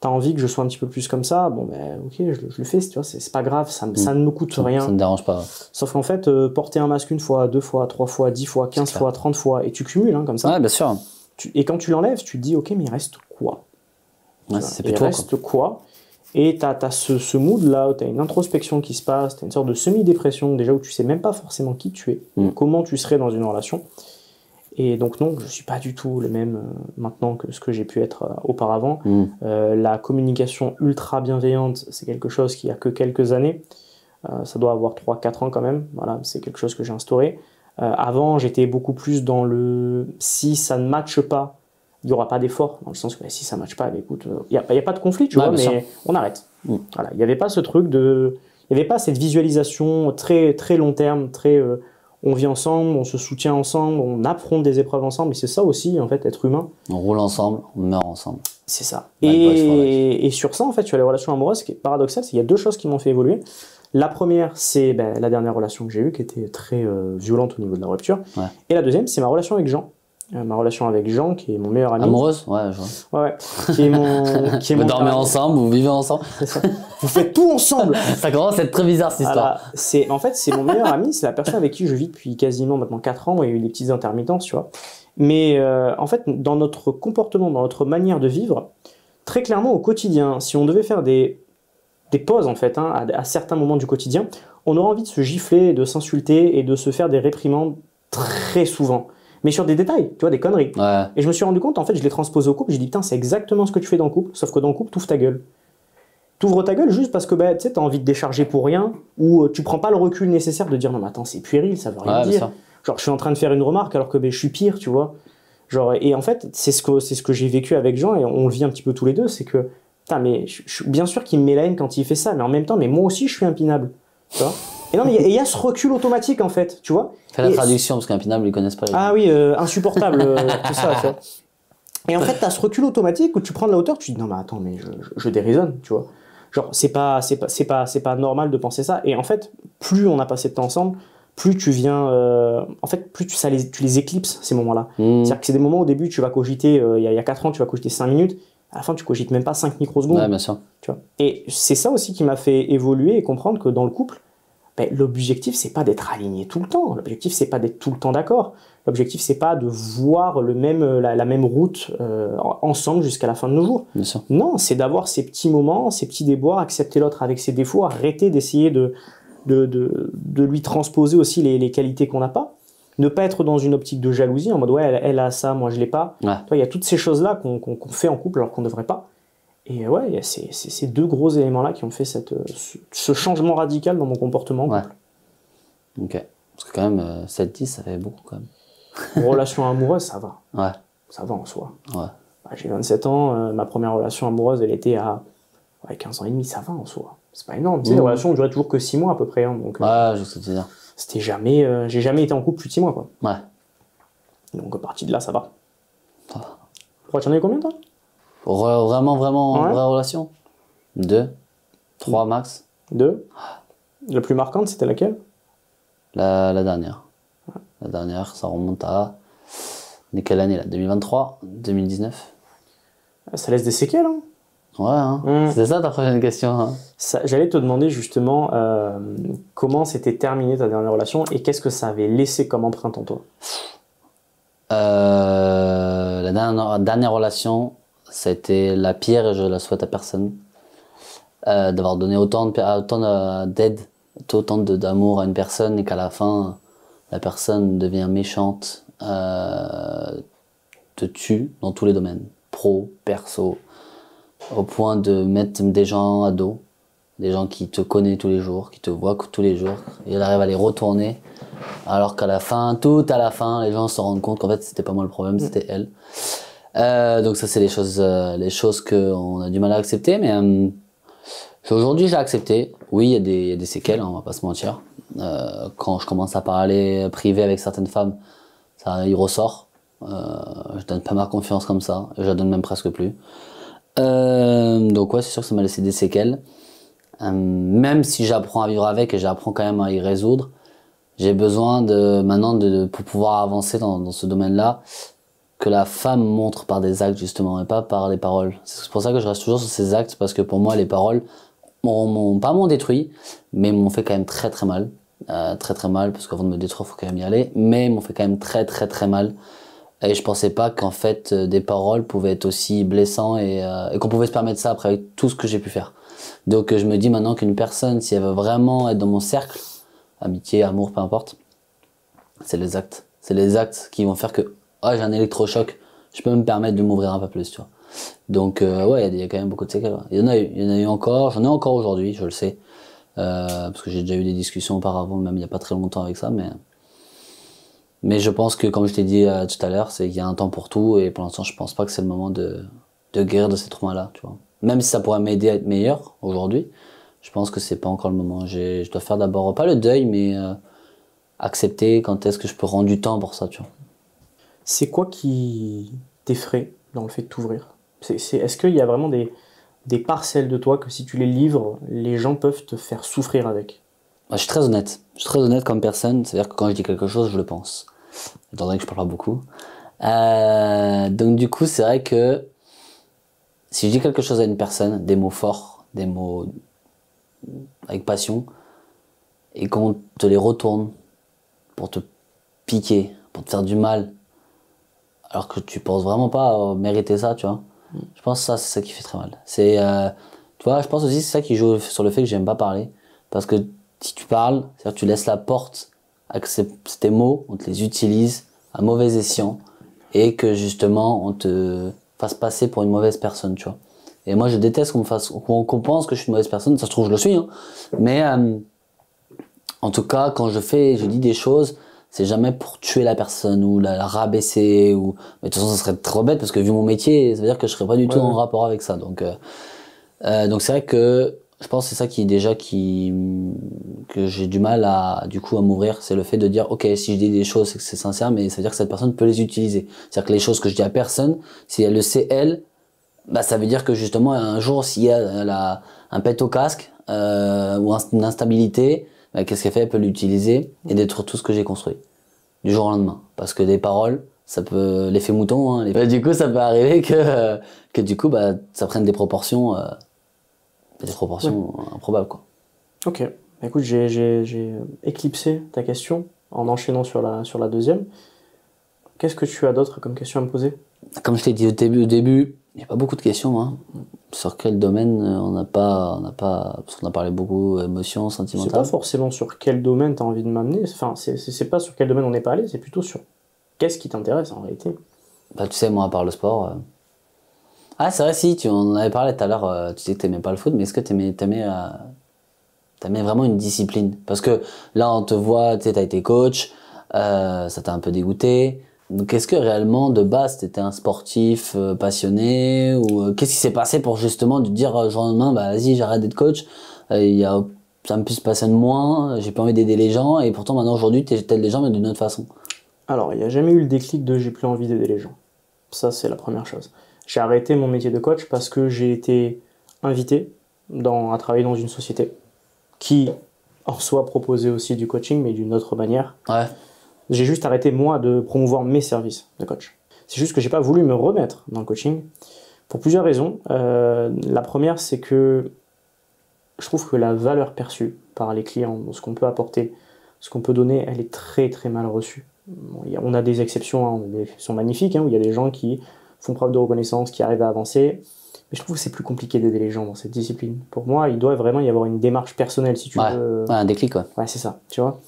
t'as envie que je sois un petit peu plus comme ça, bon ben ok, je le fais, tu vois, c'est pas grave, ça ne me coûte rien. Ça ne dérange pas. Sauf qu'en fait, porter un masque 1 fois, 2 fois, 3 fois, 10 fois, 15 fois, 30 fois, et tu cumules comme ça. Ouais, bien sûr. Et quand tu l'enlèves, tu te dis, ok, mais il reste quoi? Ouais, c'est il toi, reste quoi? Et t'as ce mood là où t'as une introspection qui se passe, t'as une sorte de semi-dépression déjà où tu sais même pas forcément qui tu es, comment tu serais dans une relation. Et donc non, je suis pas du tout le même maintenant que ce que j'ai pu être auparavant. La communication ultra bienveillante, c'est quelque chose qui a que quelques années. Ça doit avoir 3-4 ans quand même. Voilà, c'est quelque chose que j'ai instauré. Avant, j'étais beaucoup plus dans le si ça ne matche pas, il n'y aura pas d'effort, dans le sens que si ça ne matche pas, écoute, il n'y a pas de conflit, tu vois, mais on arrête. Voilà, il n'y avait pas ce truc de... Il n'y avait pas cette visualisation très, très long terme, très... on vit ensemble, on se soutient ensemble, on affronte des épreuves ensemble, et c'est ça aussi, en fait, être humain. On roule ensemble, on meurt ensemble. C'est ça. Et sur ça, en fait, sur les relations amoureuses, ce qui est paradoxal, c'est qu'il y a 2 choses qui m'ont fait évoluer. La première, c'est la dernière relation que j'ai eue, qui était très violente au niveau de la rupture. Ouais. Et la deuxième, c'est ma relation avec Jean. Ma relation avec Jean, qui est mon meilleur ami. Amoureuse? Ouais, je vois. Ouais. Qui est mon vous dormez ensemble, vous vivez ensemble. C'est ça. Vous faites tout ensemble. Ça commence à être très bizarre, cette histoire. En fait, c'est mon meilleur ami, c'est la personne avec qui je vis depuis quasiment maintenant 4 ans. Il y a eu des petites intermittences, tu vois. Mais en fait, dans notre comportement, dans notre manière de vivre, très clairement au quotidien, si on devait faire des pauses en fait, à certains moments du quotidien, on aurait envie de se gifler, de s'insulter et de se faire des réprimandes très souvent. Mais sur des détails, tu vois, des conneries. Ouais. Et je me suis rendu compte, en fait, je l'ai transposé au couple, j'ai dit, putain, c'est exactement ce que tu fais dans le couple, sauf que dans le couple, t'ouvres ta gueule. T'ouvres ta gueule juste parce que, tu sais, t'as envie de décharger pour rien, ou tu prends pas le recul nécessaire de dire, non, mais attends, c'est puéril, ça veut rien dire. Genre, je suis en train de faire une remarque alors que je suis pire, tu vois. Genre, et en fait, c'est ce que j'ai vécu avec Jean, et on le vit un petit peu tous les deux, c'est que, putain, mais je suis bien sûr qu'il me met la haine quand il fait ça, mais en même temps, mais moi aussi, je suis impinable. Tu vois. Et non, mais il y a ce recul automatique, en fait, tu vois. Fais la traduction, parce qu'impinable, ils connaissent pas. Ah oui, insupportable, tout ça, tu vois. Et en fait, t'as ce recul automatique où tu prends de la hauteur, tu te dis, non, mais attends, mais je déraisonne, tu vois. Genre, c'est pas normal de penser ça. Et en fait, plus on a passé de temps ensemble, plus tu viens, en fait, plus tu les éclipses, ces moments-là. C'est-à-dire que c'est des moments au début, tu vas cogiter, il y a 4 ans, tu vas cogiter 5 minutes, à la fin, tu cogites même pas 5 microsecondes. Ouais, bien sûr. Tu vois. Et c'est ça aussi qui m'a fait évoluer et comprendre que dans le couple, l'objectif, c'est pas d'être aligné tout le temps. L'objectif, c'est pas d'être tout le temps d'accord. L'objectif, c'est pas de voir la même route ensemble jusqu'à la fin de nos jours. Bien sûr. Non, c'est d'avoir ces petits moments, ces petits déboires, accepter l'autre avec ses défauts, arrêter d'essayer de lui transposer aussi les qualités qu'on n'a pas. Ne pas être dans une optique de jalousie, en mode ouais, elle a ça, moi je l'ai pas. Ouais. Il y a toutes ces choses-là qu'on fait en couple alors qu'on ne devrait pas. Et ouais, il y a ces 2 gros éléments-là qui ont fait ce changement radical dans mon comportement. Ouais. Ok. Parce que quand même, 7-10, ça fait beaucoup quand même. Relation amoureuse, ça va. Ouais. Ça va en soi. Ouais. J'ai 27 ans, ma première relation amoureuse, elle était à 15 ans et demi, ça va en soi. C'est pas énorme. Tu sais, les relations ne duraient toujours que 6 mois à peu près. Donc, ouais, je sais te dire. C'était jamais, j'ai jamais été en couple plus de 6 mois, quoi. Ouais. Donc, à partir de là, ça va. Ça va. Pourquoi tu en as eu combien, toi? Vraiment, vraie relation? 2, 3 max. 2. La plus marquante, c'était laquelle? La dernière. Ouais. La dernière, ça remonte à... On est quelle année là? 2023? 2019? Ça laisse des séquelles, hein? Ouais, hein. C'est ça ta prochaine question, hein. J'allais te demander justement comment s'était terminée ta dernière relation et qu'est-ce que ça avait laissé comme empreinte en toi? La dernière relation, c'était la pire et je la souhaite à personne. D'avoir donné autant d'aide, autant d'amour à une personne et qu'à la fin, la personne devient méchante, te tue dans tous les domaines, pro, perso, au point de mettre des gens à dos, des gens qui te connaissent tous les jours, qui te voient tous les jours, et elle arrive à les retourner, alors qu'à la fin, tout à la fin, les gens se rendent compte qu'en fait c'était pas moi le problème, c'était elle. Donc ça c'est les choses qu'on a du mal à accepter, mais aujourd'hui j'ai accepté. Oui, il y a des séquelles, on va pas se mentir. Quand je commence à parler privé avec certaines femmes, ça y ressort. Je donne pas ma confiance comme ça, je la donne même presque plus. Donc ouais, c'est sûr que ça m'a laissé des séquelles. Même si j'apprends à vivre avec et j'apprends quand même à y résoudre, j'ai besoin maintenant pour pouvoir avancer dans ce domaine-là, que la femme montre par des actes justement et pas par les paroles. C'est pour ça que je reste toujours sur ces actes parce que pour moi les paroles m'ont détruit, mais m'ont fait quand même très très mal. Très mal parce qu'avant de me détruire faut quand même y aller, mais m'ont fait quand même très mal. Et je pensais pas qu'en fait des paroles pouvaient être aussi blessants et qu'on pouvait se permettre ça après avec tout ce que j'ai pu faire. Donc je me dis maintenant qu'une personne, si elle veut vraiment être dans mon cercle, amitié, amour, peu importe, c'est les actes. C'est les actes qui vont faire que j'ai un électrochoc, je peux me permettre de m'ouvrir un peu plus, tu vois. Donc ouais, il y a quand même beaucoup de séquelles. Il y en a eu encore, j'en ai encore aujourd'hui, je le sais. Parce que j'ai déjà eu des discussions auparavant, même il n'y a pas très longtemps avec ça, mais je pense que, comme je t'ai dit tout à l'heure, c'est qu'il y a un temps pour tout, et pour l'instant, je pense pas que c'est le moment de guérir de ces traumas-là, tu vois. Même si ça pourrait m'aider à être meilleur aujourd'hui, je pense que c'est pas encore le moment. Je dois faire d'abord, pas le deuil, mais accepter quand est-ce que je peux rendre du temps pour ça, tu vois. C'est quoi qui t'effraie dans le fait de t'ouvrir? Est-ce qu'il y a vraiment des parcelles de toi que si tu les livres, les gens peuvent te faire souffrir avec? Je suis très honnête. Je suis très honnête comme personne, c'est-à-dire que quand je dis quelque chose, je le pense. Étant donné que je parle pas beaucoup. Donc du coup, c'est vrai que si je dis quelque chose à une personne, des mots forts, des mots avec passion, et qu'on te les retourne pour te piquer, pour te faire du mal, alors que tu penses vraiment pas mériter ça, tu vois. Je pense que ça, c'est ça qui fait très mal. Tu vois, je pense aussi que c'est ça qui joue sur le fait que j'aime pas parler. Parce que si tu parles, c'est-à-dire que tu laisses la porte à que tes mots, on te les utilise à mauvais escient et que justement on te fasse passer pour une mauvaise personne, tu vois. Et moi je déteste qu'on pense que je suis une mauvaise personne, ça se trouve je le suis, hein. Mais en tout cas quand je dis des choses, c'est jamais pour tuer la personne ou la rabaisser ou mais de toute façon ça serait trop bête parce que vu mon métier, ça veut dire que je serais pas du tout en rapport avec ça. Donc c'est vrai que je pense que c'est ça que j'ai du mal à m'ouvrir, c'est le fait de dire ok, si je dis des choses c'est que c'est sincère, mais ça veut dire que cette personne peut les utiliser. C'est-à-dire que les choses que je dis à personne, si elle le sait elle, bah ça veut dire que justement un jour s'il y a un pet au casque ou une instabilité, bah, qu'est-ce qu'elle fait? Elle peut l'utiliser et détruire tout ce que j'ai construit du jour au lendemain. Parce que des paroles, ça peut l'effet mouton. Hein, du coup, ça peut arriver que du coup, bah, ça prenne des proportions improbables, quoi. Ok. Écoute, j'ai éclipsé ta question en enchaînant sur la deuxième. Qu'est-ce que tu as d'autre comme question à me poser? Comme je t'ai dit au début, il n'y a pas beaucoup de questions. Hein. Sur quel domaine on n'a pas, parce qu'on a parlé beaucoup émotions, sentimentales. C'est pas forcément sur quel domaine tu as envie de m'amener. Enfin, c'est pas sur quel domaine on n'est pas allé, c'est plutôt sur qu'est-ce qui t'intéresse en réalité. Bah, tu sais, moi, à part le sport. Ah, c'est vrai, si, tu en avais parlé tout à l'heure, tu disais que t'aimais pas le foot, mais est-ce que t'aimais vraiment une discipline? Parce que là, on te voit, tu sais, t'as été coach, ça t'a un peu dégoûté. Donc, est-ce que réellement, de base, t'étais un sportif passionné ou qu'est-ce qui s'est passé pour justement te dire jour au lendemain, bah vas-y, j'arrête d'être coach, ça me plus passionne moins, j'ai pas envie d'aider les gens et pourtant maintenant aujourd'hui, t'aides les gens mais d'une autre façon. Alors, il n'y a jamais eu le déclic de j'ai plus envie d'aider les gens. Ça, c'est la première chose. J'ai arrêté mon métier de coach parce que j'ai été invité à travailler dans une société qui, en soi, proposait aussi du coaching, mais d'une autre manière. Ouais. J'ai juste arrêté, moi, de promouvoir mes services de coach. C'est juste que j'ai pas voulu me remettre dans le coaching pour plusieurs raisons. La première, c'est que je trouve que la valeur perçue par les clients, ce qu'on peut apporter, ce qu'on peut donner, elle est très très mal reçue. Bon, on a des exceptions, hein, des exceptions magnifiques, hein, où il y a des gens qui font preuve de reconnaissance, qui arrivent à avancer. Mais je trouve que c'est plus compliqué d'aider les gens dans cette discipline. Pour moi, il doit vraiment y avoir une démarche personnelle, si tu veux. Ouais, un déclic, quoi. Ouais, c'est ça, tu vois.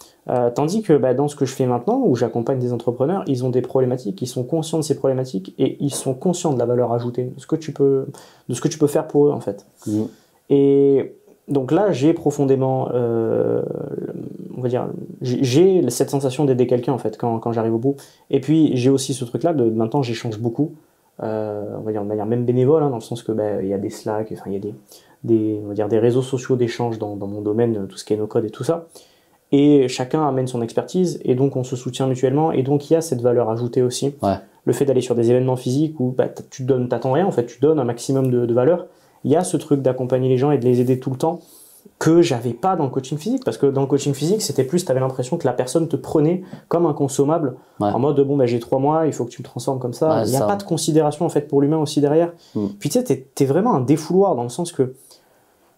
Tandis que dans ce que je fais maintenant, où j'accompagne des entrepreneurs, ils ont des problématiques, ils sont conscients de ces problématiques et ils sont conscients de la valeur ajoutée, de ce que tu peux faire pour eux, en fait. Mmh. Et donc là, j'ai profondément, on va dire, j'ai cette sensation d'aider quelqu'un, en fait, quand j'arrive au bout. Et puis, j'ai aussi ce truc-là de maintenant, j'échange beaucoup. On va dire de manière même bénévole, hein, dans le sens que il y a des Slack, enfin il y a on va dire des réseaux sociaux d'échange dans mon domaine, tout ce qui est no-code et tout ça. Et chacun amène son expertise et donc on se soutient mutuellement et donc il y a cette valeur ajoutée aussi. Ouais. Le fait d'aller sur des événements physiques où t'attends rien en fait, tu donnes un maximum de valeur. Il y a ce truc d'accompagner les gens et de les aider tout le temps. que j'avais pas dans le coaching physique, parce que dans le coaching physique, c'était plus, tu avais l'impression que la personne te prenait comme un consommable, en mode, bon, bah, j'ai 3 mois, il faut que tu me transformes comme ça. Il n'y a pas de considération, en fait, pour l'humain aussi derrière. Puis tu sais, t'es vraiment un défouloir, dans le sens que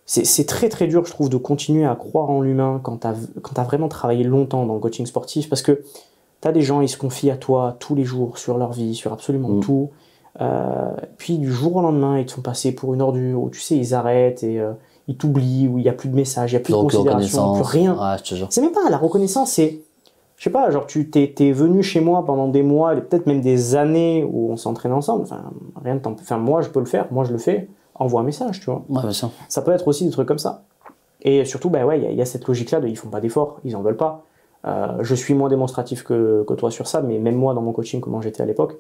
c'est très très dur, je trouve, de continuer à croire en l'humain quand t'as vraiment travaillé longtemps dans le coaching sportif, parce que t'as des gens, ils se confient à toi tous les jours sur leur vie, sur absolument tout. Puis du jour au lendemain, ils te font passer pour une ordure, ou tu sais, ils arrêtent et ils t'oublient, où il n'y a plus de messages, il n'y a plus de considération, plus rien. Ouais, je te jure. C'est même pas la reconnaissance, c'est, je sais pas, genre t'es venu chez moi pendant des mois, peut-être même des années où on s'entraîne ensemble. Enfin, moi je peux le faire, moi je le fais. Envoie un message, tu vois. Ouais, bien sûr. Ça peut être aussi des trucs comme ça. Et surtout, bah ouais, il y a cette logique-là de ils font pas d'efforts, ils en veulent pas. Je suis moins démonstratif que toi sur ça, mais même moi dans mon coaching, comment j'étais à l'époque,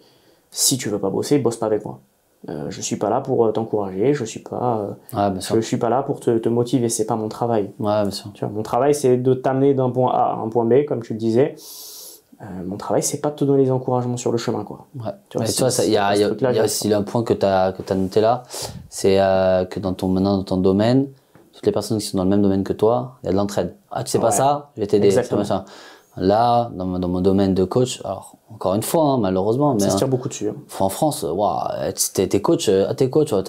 si tu veux pas bosser, bosse pas avec moi. Je suis pas là pour t'encourager, je suis pas là pour te motiver, c'est pas mon travail. Ouais, bien sûr. Tu vois, mon travail c'est de t'amener d'un point A à un point B, comme tu le disais. Mon travail c'est pas de te donner des encouragements sur le chemin, quoi. Ouais. Tu vois, il y a aussi un point que t'as noté là, c'est que maintenant dans ton domaine, toutes les personnes qui sont dans le même domaine que toi, il y a de l'entraide. Ah, tu sais pas ça, je vais t'aider. Ça. Là, dans mon domaine de coach, alors encore une fois, hein, malheureusement, mais ça se tire beaucoup dessus. En France, t'es coach, toi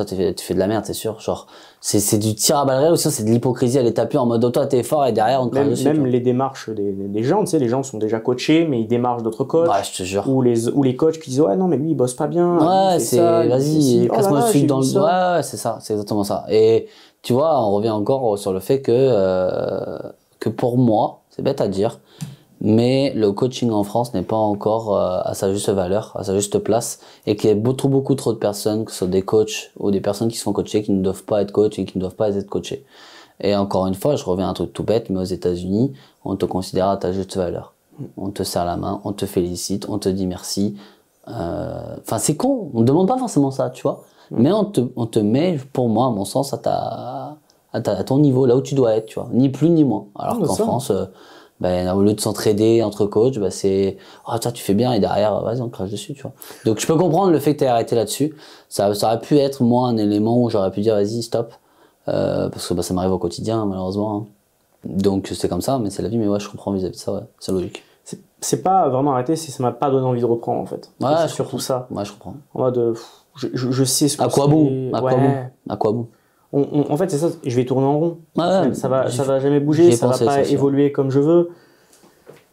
tu fais de la merde, c'est sûr. Genre, c'est du tir à balles réelles, ou sinon c'est de l'hypocrisie à l'état pur en mode toi t'es fort et derrière on te crache dessus. Même les démarches des gens, tu sais, les gens sont déjà coachés, mais ils démarchent d'autres coachs. Ouais, je te jure. Ou les coachs qui disent ouais non mais lui il bosse pas bien. Ouais, vas-y, casse-moi le sucre dans le. Ouais, c'est ça, c'est exactement ça. Et tu vois, on revient encore sur le fait que pour moi, c'est bête à dire, mais le coaching en France n'est pas encore à sa juste valeur, à sa juste place, et qu'il y a beaucoup trop de personnes, que ce soit des coachs ou des personnes qui se font coacher, qui ne doivent pas être coachs et qui ne doivent pas être coachés. Et encore une fois, je reviens à un truc tout bête, mais aux États-Unis, on te considère à ta juste valeur. On te serre la main, on te félicite, on te dit merci. Enfin, c'est con, on ne demande pas forcément ça, tu vois. Mais on te met, pour moi, à mon sens, à ton niveau, là où tu dois être, tu vois. Ni plus ni moins. Alors qu'en France, au lieu de s'entraider entre coachs, c'est toi tu fais bien et derrière vas-y on crache dessus, tu vois. Donc je peux comprendre le fait que tu aies arrêté là-dessus. Ça aurait pu être moi un élément où j'aurais pu dire vas-y stop, parce que ça m'arrive au quotidien malheureusement. Hein. Donc c'est comme ça, mais c'est la vie. Mais ouais, je comprends vis-à-vis de ça, ouais, c'est logique. C'est pas vraiment arrêté, c'est ça m'a pas donné envie de reprendre en fait. Ouais, c'est surtout ça. Ouais, je comprends. En mode je sais ce que à quoi bon à quoi bon en fait, c'est ça, je vais tourner en rond. Ouais, ça va jamais bouger, ça va pas évoluer comme je veux.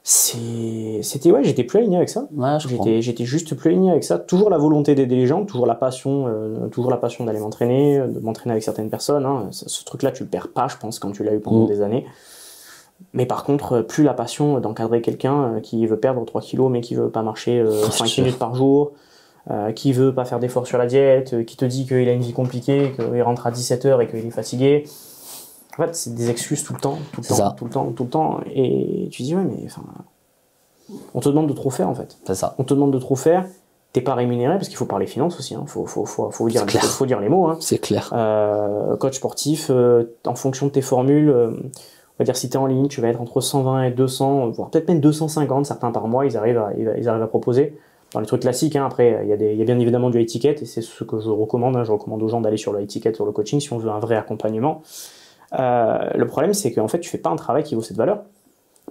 J'étais plus aligné avec ça. Ouais, j'étais juste plus aligné avec ça. Toujours la volonté d'aider les gens, toujours la passion d'aller m'entraîner, de m'entraîner avec certaines personnes. Hein. Ce truc-là, tu le perds pas, je pense, quand tu l'as eu pendant des années. Mais par contre, plus la passion d'encadrer quelqu'un qui veut perdre 3 kilos, mais qui veut pas marcher 5 minutes par jour. Qui veut pas faire d'efforts sur la diète, qui te dit qu'il a une vie compliquée, qu'il rentre à 17h et qu'il est fatigué. En fait, c'est des excuses tout le temps, tout le temps. Et tu dis, ouais, mais enfin, on te demande de trop faire en fait. C'est ça. On te demande de trop faire, t'es pas rémunéré, parce qu'il faut parler finances aussi, hein. Faut dire les mots. Hein. C'est clair. Coach sportif, en fonction de tes formules, on va dire si t'es en ligne, tu vas être entre 120 et 200, voire peut-être même 250, certains par mois, ils arrivent à proposer. Dans les trucs classiques, hein. Après, il y a bien évidemment du high ticket, et c'est ce que je recommande. Hein. Je recommande aux gens d'aller sur le high ticket, sur le coaching, si on veut un vrai accompagnement. Le problème, c'est qu'en fait, tu fais pas un travail qui vaut cette valeur.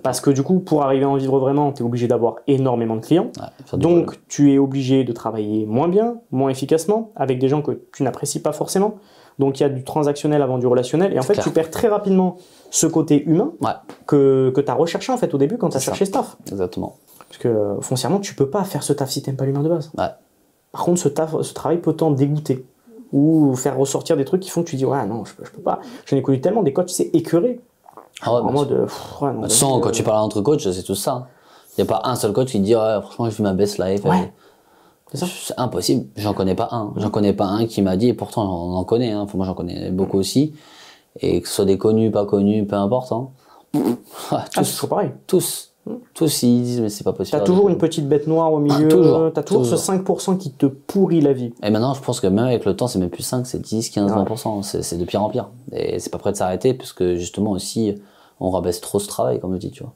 Parce que du coup, pour arriver à en vivre vraiment, tu es obligé d'avoir énormément de clients. Ouais, donc, tu es obligé de travailler moins bien, moins efficacement, avec des gens que tu n'apprécies pas forcément. Donc, il y a du transactionnel avant du relationnel. Et en fait, tu perds très rapidement ce côté humain que tu as recherché en fait, au début quand tu as cherché ce taf. Exactement. Parce que foncièrement, tu peux pas faire ce taf si tu n'aimes pas l'humain de base. Ouais. Par contre, ce travail peut t'en dégoûter. Ou faire ressortir des trucs qui font que tu dis ouais, non, je peux pas. J'en ai connu tellement des coachs, c'est écœuré. Ah ouais, en mode. Quand tu parles entre coachs, c'est tout ça. Il n'y a pas un seul coach qui te dit ouais, franchement, je vis ma best life. Ouais. C'est impossible. J'en connais pas un. J'en connais pas un qui m'a dit, et pourtant, on en connaît. Hein. Moi, j'en connais beaucoup aussi. Et que ce soit des connus, pas connus, peu importe. Hein. C'est toujours pareil. Tous ils disent mais c'est pas possible. T'as toujours une petite bête noire au milieu, t'as toujours ce 5% qui te pourrit la vie. Et maintenant je pense que même avec le temps c'est même plus 5, c'est 10, 15, 20%, c'est de pire en pire. Et c'est pas prêt de s'arrêter puisque justement aussi on rabaisse trop ce travail comme je dis, tu vois.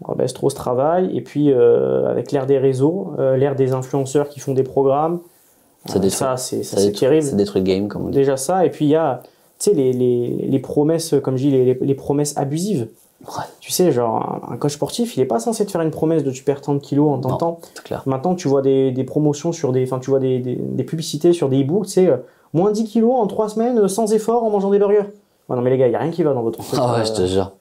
On rabaisse trop ce travail et puis avec l'ère des réseaux, l'ère des influenceurs qui font des programmes, c'est terrible. Ça détruit le game comme on dit. Déjà ça et puis il y a tu sais, les promesses, comme je dis, les promesses abusives. Ouais. Tu sais, genre, un coach sportif, il est pas censé te faire une promesse de tu perds tant de kilos en tant de temps. C'est clair. Maintenant, tu vois des promotions sur enfin, tu vois des publicités sur des e-books, tu sais, moins 10 kilos en 3 semaines sans effort en mangeant des burgers. Ouais, non, mais les gars, il n'y a rien qui va dans votre truc. Ah ouais, je te jure.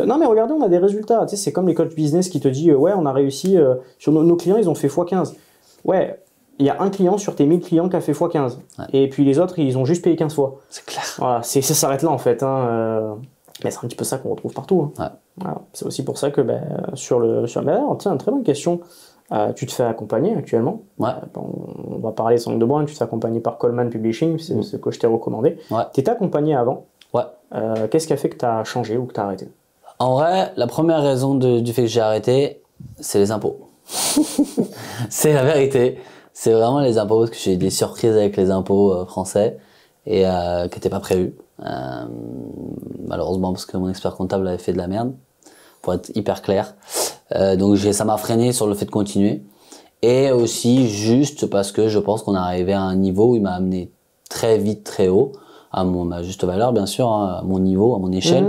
Non, mais regardez, on a des résultats. Tu sais, c'est comme les coachs business qui te disent, ouais, on a réussi, sur nos clients, ils ont fait x15. Ouais, il y a un client sur tes 1000 clients qui a fait x15. Ouais. Et puis les autres, ils ont juste payé 15 fois. C'est clair. Voilà, ça s'arrête là en fait. Hein. Mais c'est un petit peu ça qu'on retrouve partout. Hein. Ouais. Voilà. C'est aussi pour ça que tiens, une très bonne question. Tu te fais accompagner actuellement. Ouais. On va parler sans de bois. Tu te fais accompagner par Coleman Publishing, c'est ce que je t'ai recommandé. Ouais. Tu étais accompagné avant. Ouais. Qu'est-ce qui a fait que tu as changé ou que tu as arrêté? En vrai, la première raison du fait que j'ai arrêté, c'est les impôts. C'est la vérité. C'est vraiment les impôts, parce que j'ai eu des surprises avec les impôts français et qui n'étaient pas prévues. Malheureusement, parce que mon expert comptable avait fait de la merde, pour être hyper clair. Donc ça m'a freiné sur le fait de continuer. Et aussi juste parce que je pense qu'on est arrivé à un niveau où il m'a amené très vite, très haut, à ma juste valeur bien sûr, hein, à mon niveau, à mon échelle.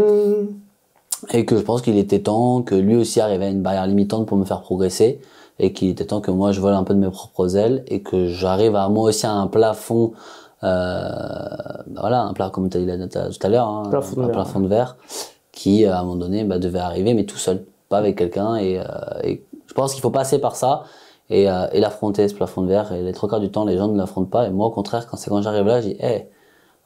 Et que je pense qu'il était temps que lui aussi arrivait à une barrière limitante pour me faire progresser. Et qu'il était temps que moi je vole un peu de mes propres ailes et que j'arrive à moi aussi à un plafond, voilà, un plafond comme tu as dit tout à l'heure, hein, un plafond de verre qui à un moment donné devait arriver, mais tout seul, pas avec quelqu'un. Et je pense qu'il faut passer par ça et l'affronter, ce plafond de verre. Et les trois quarts du temps, les gens ne l'affrontent pas. Et moi, au contraire, quand j'arrive là, je dis, hey,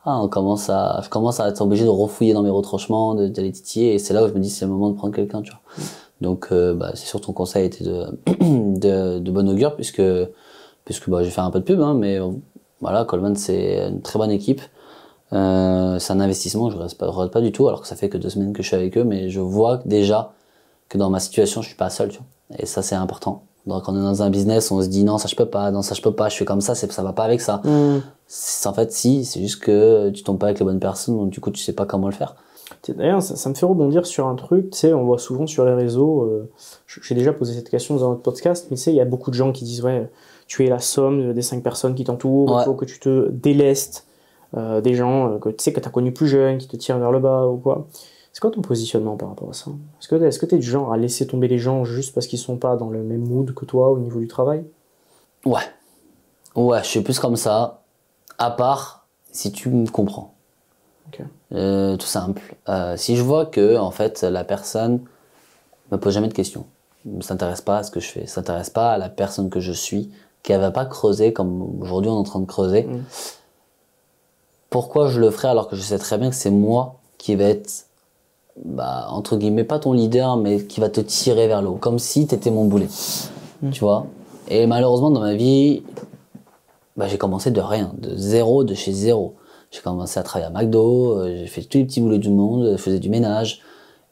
je commence à être obligé de refouiller dans mes retranchements, d'aller titiller. Et c'est là où je me dis, c'est le moment de prendre quelqu'un, tu vois. Donc, c'est sûr ton conseil était de bon augure puisque j'ai fait un peu de pub, hein, mais voilà, Coleman c'est une très bonne équipe. C'est un investissement, je regrette pas du tout, alors que ça fait que 2 semaines que je suis avec eux, mais je vois déjà que dans ma situation, je suis pas seul, tu vois. Et ça, c'est important. Donc, quand on est dans un business, on se dit non, ça je peux pas, non, ça je peux pas, je suis comme ça va pas avec ça. En fait, si, c'est juste que tu tombes pas avec les bonnes personnes, donc du coup, tu sais pas comment le faire. D'ailleurs, ça me fait rebondir sur un truc, tu sais, on voit souvent sur les réseaux, j'ai déjà posé cette question dans notre podcast, mais tu sais, il y a beaucoup de gens qui disent, ouais, tu es la somme des 5 personnes qui t'entourent, il faut que tu te délestes des gens que tu sais que tu as connus plus jeunes, qui te tirent vers le bas ou quoi. C'est quoi ton positionnement par rapport à ça? Est-ce que tu es du genre à laisser tomber les gens juste parce qu'ils sont pas dans le même mood que toi au niveau du travail? Ouais, je suis plus comme ça, à part si tu me comprends. Okay. Tout simple. Si je vois que en fait la personne me pose jamais de questions, ne s'intéresse pas à ce que je fais, s'intéresse pas à la personne que je suis, qu'elle va pas creuser comme aujourd'hui on est en train de creuser. Pourquoi je le ferais alors que je sais très bien que c'est moi qui va être entre guillemets pas ton leader mais qui va te tirer vers le haut, comme si t'étais mon boulet, tu vois. Et malheureusement dans ma vie, j'ai commencé de rien, de zéro, de chez zéro. J'ai commencé à travailler à McDo, j'ai fait tous les petits boulots du monde, je faisais du ménage.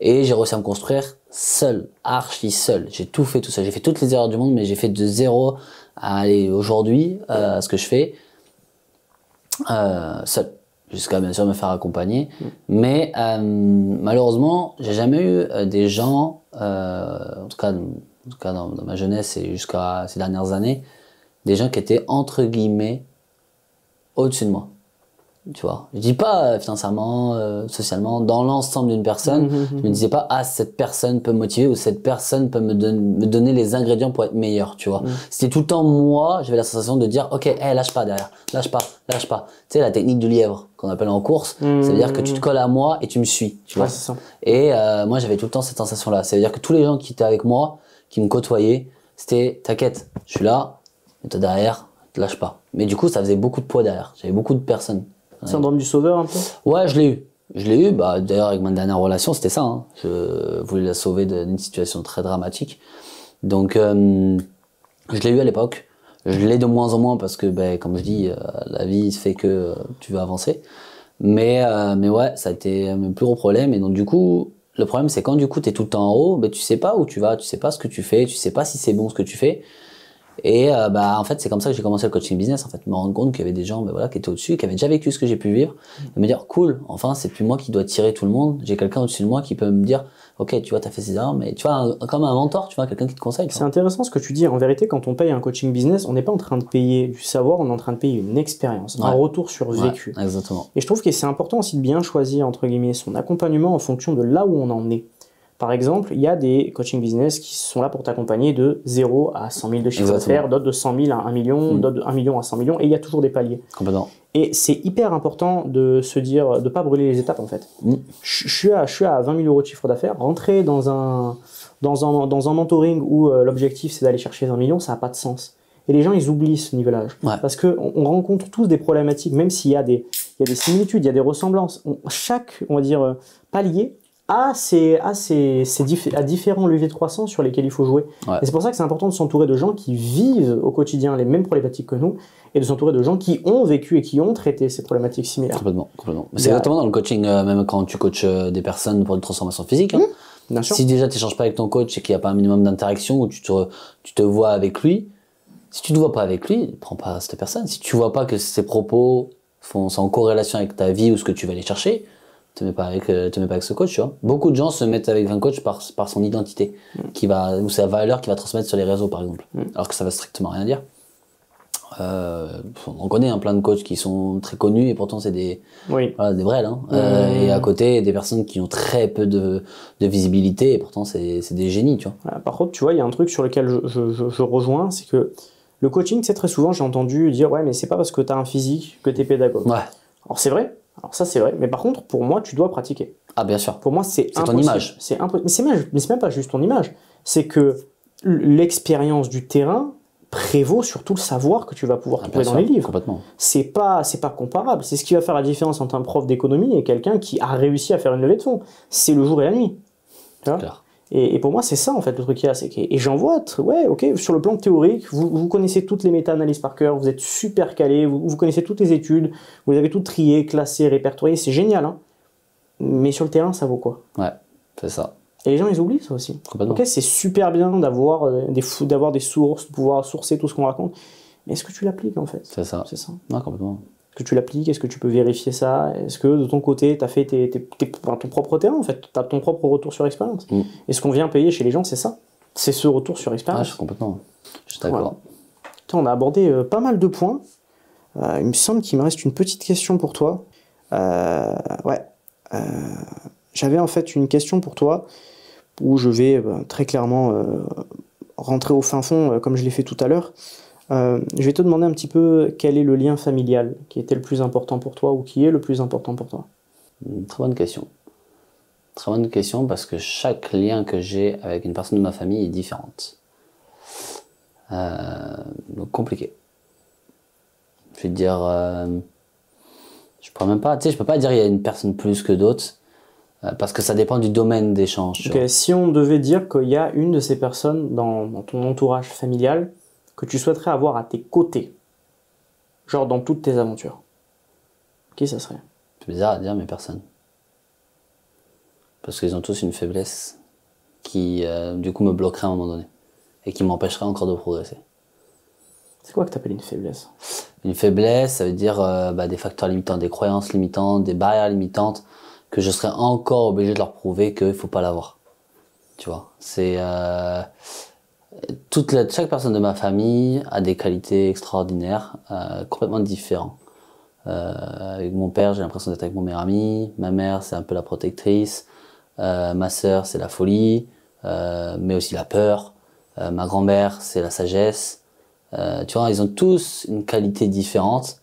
Et j'ai réussi à me construire seul, archi seul. J'ai tout fait tout seul. J'ai fait toutes les erreurs du monde, mais j'ai fait de zéro à aller aujourd'hui, à ce que je fais, seul. Jusqu'à bien sûr me faire accompagner. Mais malheureusement, j'ai jamais eu des gens, en tout cas dans ma jeunesse et jusqu'à ces dernières années, des gens qui étaient entre guillemets au-dessus de moi. Tu vois, je dis pas financièrement, socialement, dans l'ensemble d'une personne, je me disais pas cette personne peut me motiver ou cette personne peut me donner les ingrédients pour être meilleur, tu vois. C'était tout le temps moi, j'avais la sensation de dire ok, lâche pas derrière, lâche pas. Tu sais la technique du lièvre qu'on appelle en course, ça veut dire que tu te colles à moi et tu me suis, tu vois. C'est ça. Et moi j'avais tout le temps cette sensation là, ça veut dire que tous les gens qui étaient avec moi, qui me côtoyaient, c'était t'inquiète, je suis là, et toi derrière, te lâche pas. Mais du coup ça faisait beaucoup de poids derrière, j'avais beaucoup de personnes. Syndrome du sauveur un peu? Ouais, je l'ai eu. D'ailleurs, avec ma dernière relation, c'était ça. Hein. Je voulais la sauver d'une situation très dramatique. Donc, je l'ai eu à l'époque. Je l'ai de moins en moins parce que, comme je dis, la vie fait que tu veux avancer. Mais ouais, ça a été mon plus gros problème. Et donc, du coup, le problème, c'est quand du coup, t'es tout le temps en haut, tu sais pas où tu vas, tu sais pas ce que tu fais, tu sais pas si c'est bon ce que tu fais. Et bah en fait c'est comme ça que j'ai commencé le coaching business en fait, me rendre compte qu'il y avait des gens voilà qui étaient au-dessus, qui avaient déjà vécu ce que j'ai pu vivre, et me dire cool, enfin c'est plus moi qui dois tirer tout le monde, j'ai quelqu'un au-dessus de moi qui peut me dire ok tu vois t'as fait ces erreurs, mais tu vois comme un mentor, tu vois quelqu'un qui te conseille. C'est intéressant ce que tu dis. En vérité, quand on paye un coaching business, on n'est pas en train de payer du savoir, on est en train de payer une expérience, un retour sur vécu. Exactement. Et je trouve que c'est important aussi de bien choisir entre guillemets son accompagnement en fonction de là où on en est. Par exemple, il y a des coaching business qui sont là pour t'accompagner de 0 à 100 000 de chiffre d'affaires, d'autres de 100 000 à 1 million, d'autres de 1 million à 100 millions, et il y a toujours des paliers. Complètement. Et c'est hyper important de se dire, de pas brûler les étapes en fait. Je suis à 20 000 euros de chiffre d'affaires, rentrer dans un mentoring où l'objectif c'est d'aller chercher 20 millions, ça n'a pas de sens. Et les gens ils oublient ce nivelage. Parce qu'on rencontre tous des problématiques, même s'il y a des similitudes, il y a des ressemblances. Chaque, on va dire, palier à différents leviers de croissance sur lesquels il faut jouer. Et c'est pour ça que c'est important de s'entourer de gens qui vivent au quotidien les mêmes problématiques que nous et de s'entourer de gens qui ont vécu et qui ont traité ces problématiques similaires. Complètement. C'est exactement dans le coaching, même quand tu coaches des personnes pour une transformation physique. Bien sûr. Si déjà tu n'échanges pas avec ton coach et qu'il n'y a pas un minimum d'interaction où tu te vois avec lui, si tu ne te vois pas avec lui, prends pas cette personne. Si tu vois pas que ses propos sont en corrélation avec ta vie ou ce que tu vas aller chercher, te mets pas avec ce coach, tu vois. Beaucoup de gens se mettent avec un coach par son identité, ou sa valeur qu'il va transmettre sur les réseaux, par exemple. Alors que ça va strictement rien dire. On connaît plein de coachs qui sont très connus et pourtant c'est des vrais, et à côté des personnes qui ont très peu de visibilité et pourtant c'est des génies, tu vois. Par contre, tu vois, il y a un truc sur lequel je rejoins, c'est que le coaching, c'est très souvent, j'ai entendu dire ouais, mais c'est pas parce que tu as un physique que tu es pédagogue. Alors c'est vrai. Alors ça c'est vrai, mais par contre pour moi tu dois pratiquer. Ah bien sûr. Pour moi c'est ton image. C'est mais c'est même pas juste ton image, c'est que l'expérience du terrain prévaut sur tout le savoir que tu vas pouvoir trouver dans les livres. Complètement. C'est pas comparable. C'est ce qui va faire la différence entre un prof d'économie et quelqu'un qui a réussi à faire une levée de fonds. C'est le jour et la nuit. Tu vois ? Et pour moi, c'est ça, en fait, le truc qu'il y a. Et j'en vois, ouais, ok, sur le plan théorique, vous connaissez toutes les méta-analyses par cœur, vous êtes super calé, vous connaissez toutes les études, vous avez tout trié, classé, répertorié, c'est génial, hein. Mais sur le terrain, ça vaut quoi? Ouais, c'est ça. Et les gens, ils oublient ça aussi. Complètement. Ok, c'est super bien d'avoir des sources, de pouvoir sourcer tout ce qu'on raconte, mais est-ce que tu l'appliques, en fait? C'est ça. C'est ça. Non, complètement. Est-ce que tu l'appliques? Est-ce que tu peux vérifier ça? Est-ce que de ton côté, tu as fait ton propre terrain, en fait? Tu as ton propre retour sur expérience. Et ce qu'on vient payer chez les gens, c'est ça. C'est ce retour sur expérience. Complètement. Je suis d'accord. Voilà. On a abordé pas mal de points. Il me semble qu'il me reste une petite question pour toi. J'avais en fait une question pour toi où je vais très clairement rentrer au fin fond comme je l'ai fait tout à l'heure. Je vais te demander un petit peu quel est le lien familial qui était le plus important pour toi ou qui est le plus important pour toi. Très bonne question. Très bonne question parce que chaque lien que j'ai avec une personne de ma famille est différente. Donc compliqué. Je vais te dire, je pourrais même pas, je peux pas dire il y a une personne plus que d'autres parce que ça dépend du domaine d'échange. Okay, si on devait dire qu'il y a une de ces personnes dans ton entourage familial que tu souhaiterais avoir à tes côtés, genre dans toutes tes aventures, qui ça serait? C'est bizarre à dire, mais personne. Parce qu'ils ont tous une faiblesse qui, du coup, me bloquerait à un moment donné et qui m'empêcherait encore de progresser. C'est quoi que tu appelles une faiblesse? Une faiblesse, ça veut dire des facteurs limitants, des croyances limitantes, des barrières limitantes que je serais encore obligé de leur prouver qu'il ne faut pas l'avoir. Tu vois, c'est... chaque personne de ma famille a des qualités extraordinaires, complètement différentes. Avec mon père, j'ai l'impression d'être avec mon meilleur ami. Ma mère, c'est un peu la protectrice. Ma sœur, c'est la folie, mais aussi la peur. Ma grand-mère, c'est la sagesse. Tu vois, ils ont tous une qualité différente.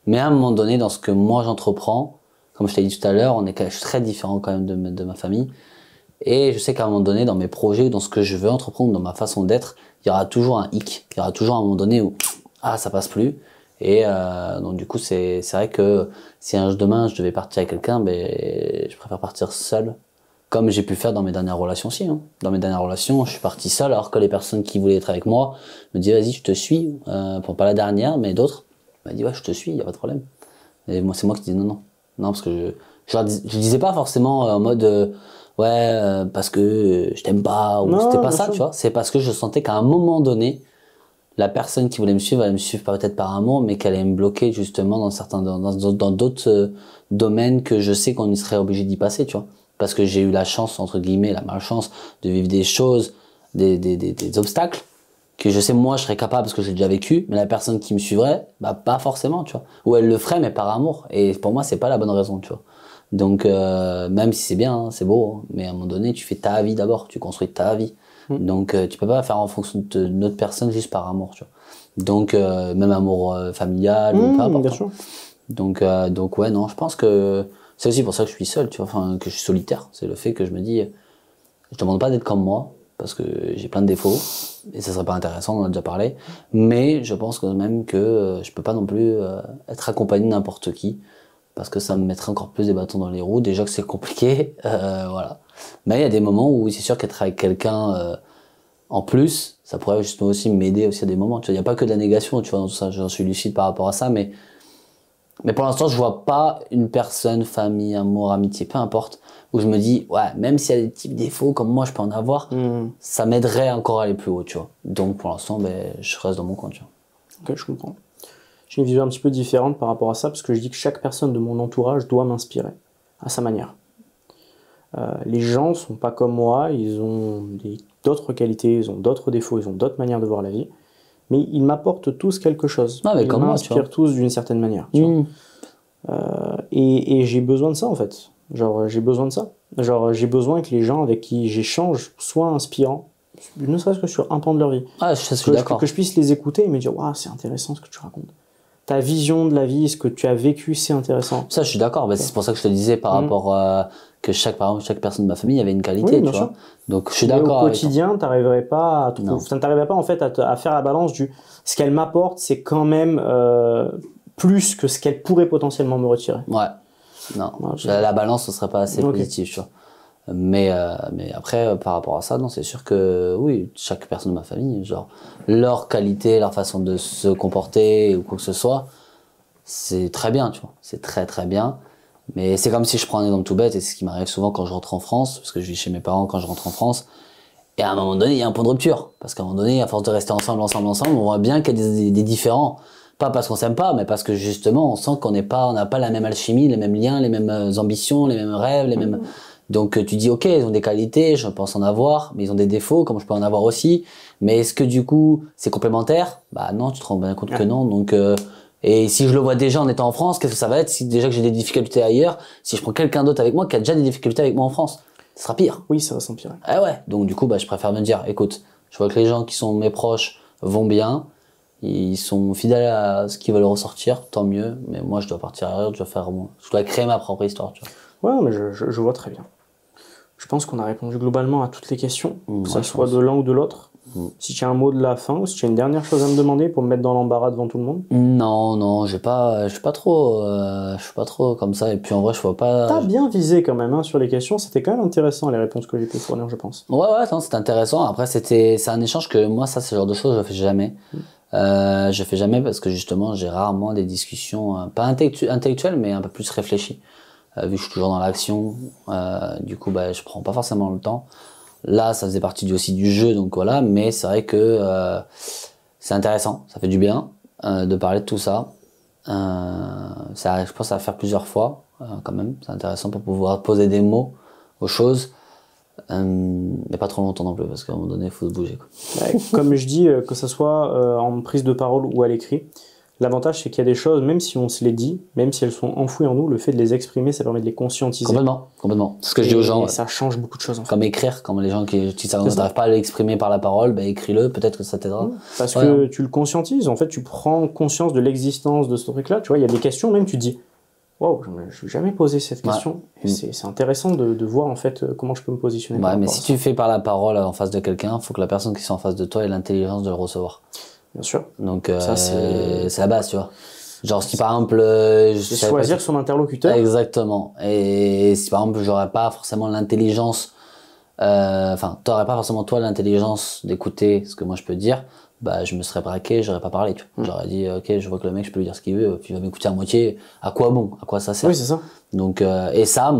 Mais à un moment donné, dans ce que moi j'entreprends, comme je t'ai dit tout à l'heure, je suis très différent quand même de ma famille. Et je sais qu'à un moment donné, dans mes projets, dans ce que je veux entreprendre, dans ma façon d'être, il y aura toujours un hic. Il y aura toujours un moment donné où ça passe plus. Et donc du coup, c'est vrai que si demain je devais partir avec quelqu'un, je préfère partir seul. Comme j'ai pu faire dans mes dernières relations aussi. Hein. Dans mes dernières relations, je suis parti seul, alors que les personnes qui voulaient être avec moi me disaient vas-y, je te suis. Pour pas la dernière, mais d'autres m'ont dit ouais, je te suis, y a pas de problème. Et moi, c'est moi qui dis non, parce que je disais pas forcément en mode parce que je t'aime pas ou c'était pas ça, tu vois. C'est parce que je sentais qu'à un moment donné, la personne qui voulait me suivre, elle me suivre peut-être par amour, mais qu'elle allait me bloquer justement dans d'autres domaines que je sais qu'on y serait obligé d'y passer, tu vois. Parce que j'ai eu la chance, entre guillemets, la malchance de vivre des choses, des obstacles que je sais moi je serais capable parce que j'ai déjà vécu, mais la personne qui me suivrait, bah pas forcément, tu vois. Ou elle le ferait mais par amour. Et pour moi c'est pas la bonne raison, tu vois. Donc même si c'est bien, hein, c'est beau, hein, mais à un moment donné tu fais ta vie d'abord, tu construis ta vie. Donc tu peux pas faire en fonction d'une autre personne juste par amour, tu vois. Donc même amour familial ou peu importe. Bien sûr. Donc ouais non, je pense que c'est aussi pour ça que je suis seul, tu vois, enfin que je suis solitaire. C'est le fait que je me dis, je demande pas d'être comme moi parce que j'ai plein de défauts et ça serait pas intéressant, on en a déjà parlé. Mais je pense quand même que je peux pas non plus être accompagné de n'importe qui parce que ça me mettrait encore plus des bâtons dans les roues. Déjà que c'est compliqué, voilà. Mais il y a des moments où c'est sûr qu'être avec quelqu'un en plus, ça pourrait justement aussi m'aider aussi à des moments. Tu vois, il y a pas que de la négation, tu vois, dans tout ça. J'en suis lucide par rapport à ça, mais pour l'instant, je vois pas une personne, famille, amour, amitié, peu importe, où je me dis, ouais, même s'il y a des petits défauts comme moi, je peux en avoir, ça m'aiderait encore à aller plus haut, tu vois. Donc, pour l'instant, ben, je reste dans mon coin, tu vois. Ok, je comprends. J'ai une vision un petit peu différente par rapport à ça, parce que je dis que chaque personne de mon entourage doit m'inspirer, à sa manière. Les gens sont pas comme moi, ils ont d'autres qualités, ils ont d'autres défauts, ils ont d'autres manières de voir la vie, mais ils m'apportent tous quelque chose. Non, mais ils comme moi, tu vois. m'inspirent tous d'une certaine manière. Tu vois. Et j'ai besoin de ça en fait. Genre j'ai besoin de ça. Genre j'ai besoin que les gens avec qui j'échange soient inspirants, ne serait-ce que sur un pan de leur vie. Ah, je suis d'accord. Que je puisse les écouter et me dire waouh, c'est intéressant ce que tu racontes. Ta vision de la vie, ce que tu as vécu, c'est intéressant. Ça, je suis d'accord. Bah, c'est pour ça que je te disais par rapport que par exemple, chaque personne de ma famille avait une qualité, Oui, bien tu sûr. vois. Donc, je suis Mais d'accord. au quotidien, t'arriverais pas à t'arriverais pas en fait à faire la balance du ce qu'elle m'apporte, c'est quand même plus que ce qu'elle pourrait potentiellement me retirer. Ouais. Non. La balance, ce serait pas assez positif, tu vois. Mais après, par rapport à ça, non, c'est sûr que oui, chaque personne de ma famille, genre, leur qualité, leur façon de se comporter ou quoi que ce soit, c'est très bien, tu vois. C'est très très bien. Mais c'est comme si je prends un exemple tout bête, et c'est ce qui m'arrive souvent quand je rentre en France, parce que je vis chez mes parents quand je rentre en France. Et à un moment donné, il y a un point de rupture. Parce qu'à un moment donné, à force de rester ensemble, on voit bien qu'il y a des différends. Pas parce qu'on s'aime pas, mais parce que justement, on sent qu'on n'a pas la même alchimie, les mêmes liens, les mêmes ambitions, les mêmes rêves, les mêmes... Donc tu dis ok, ils ont des qualités, je pense en avoir, mais ils ont des défauts, comme je peux en avoir aussi. Mais est-ce que du coup c'est complémentaire? Bah non, tu te rends bien compte que non. Donc et si je le vois déjà en étant en France, qu'est-ce que ça va être? Si déjà que j'ai des difficultés ailleurs, si je prends quelqu'un d'autre avec moi qui a déjà des difficultés avec moi en France, ce sera pire. Oui, ça va s'empirer. Ah ouais. Donc du coup, bah je préfère me dire, écoute, je vois que les gens qui sont mes proches vont bien, ils sont fidèles à ce qu'ils veulent ressortir, tant mieux. Mais moi, je dois partir ailleurs, je dois créer ma propre histoire, tu vois. Ouais, mais je vois très bien. Je pense qu'on a répondu globalement à toutes les questions, que ça soit de l'un ou de l'autre. Si tu as un mot de la fin ou si tu as une dernière chose à me demander pour me mettre dans l'embarras devant tout le monde. Non, je suis pas trop comme ça. Et puis en vrai, je vois pas. T'as bien visé quand même sur les questions. C'était quand même intéressant les réponses que j'ai pu fournir, je pense. Ouais, non, c'était intéressant. Après, c'est un échange que moi, ça, ce genre de choses, je fais jamais. Je fais jamais parce que justement, j'ai rarement des discussions pas intellectuelles, mais un peu plus réfléchies. Vu que je suis toujours dans l'action, du coup, bah, je prends pas forcément le temps. Là, ça faisait partie aussi du jeu, donc voilà. Mais c'est vrai que c'est intéressant, ça fait du bien de parler de tout ça. Je pense que ça va faire plusieurs fois, quand même. C'est intéressant pour pouvoir poser des mots aux choses. Mais pas trop longtemps non plus, parce qu'à un moment donné, il faut se bouger, quoi. Comme je dis, que ce soit en prise de parole ou à l'écrit, l'avantage c'est qu'il y a des choses, même si on se les dit, même si elles sont enfouies en nous, le fait de les exprimer, ça permet de les conscientiser. Complètement. C'est ce que je dis aux gens. Et ça change beaucoup de choses en fait. Comme écrire, comme les gens qui n'arrivent pas à l'exprimer par la parole, bah, écris-le, peut-être que ça t'aidera. Parce que tu le conscientises, en fait, tu prends conscience de l'existence de ce truc-là. Tu vois, il y a des questions, même tu te dis, wow, je ne me suis jamais posé cette question. Et c'est intéressant de voir en fait comment je peux me positionner. Ouais, mais si tu fais par la parole en face de quelqu'un, il faut que la personne qui soit en face de toi ait l'intelligence de le recevoir. Bien sûr. Donc c'est la base, tu vois. Genre si par exemple choisir son interlocuteur. Exactement. Et si par exemple j'aurais pas forcément l'intelligence, t'aurais pas forcément toi l'intelligence d'écouter ce que moi je peux dire, bah je me serais braqué, j'aurais pas parlé, tu vois. J'aurais dit ok, je vois que le mec je peux lui dire ce qu'il veut, puis il va m'écouter à moitié, à quoi bon, à quoi ça sert. Oui, c'est ça. Donc et ça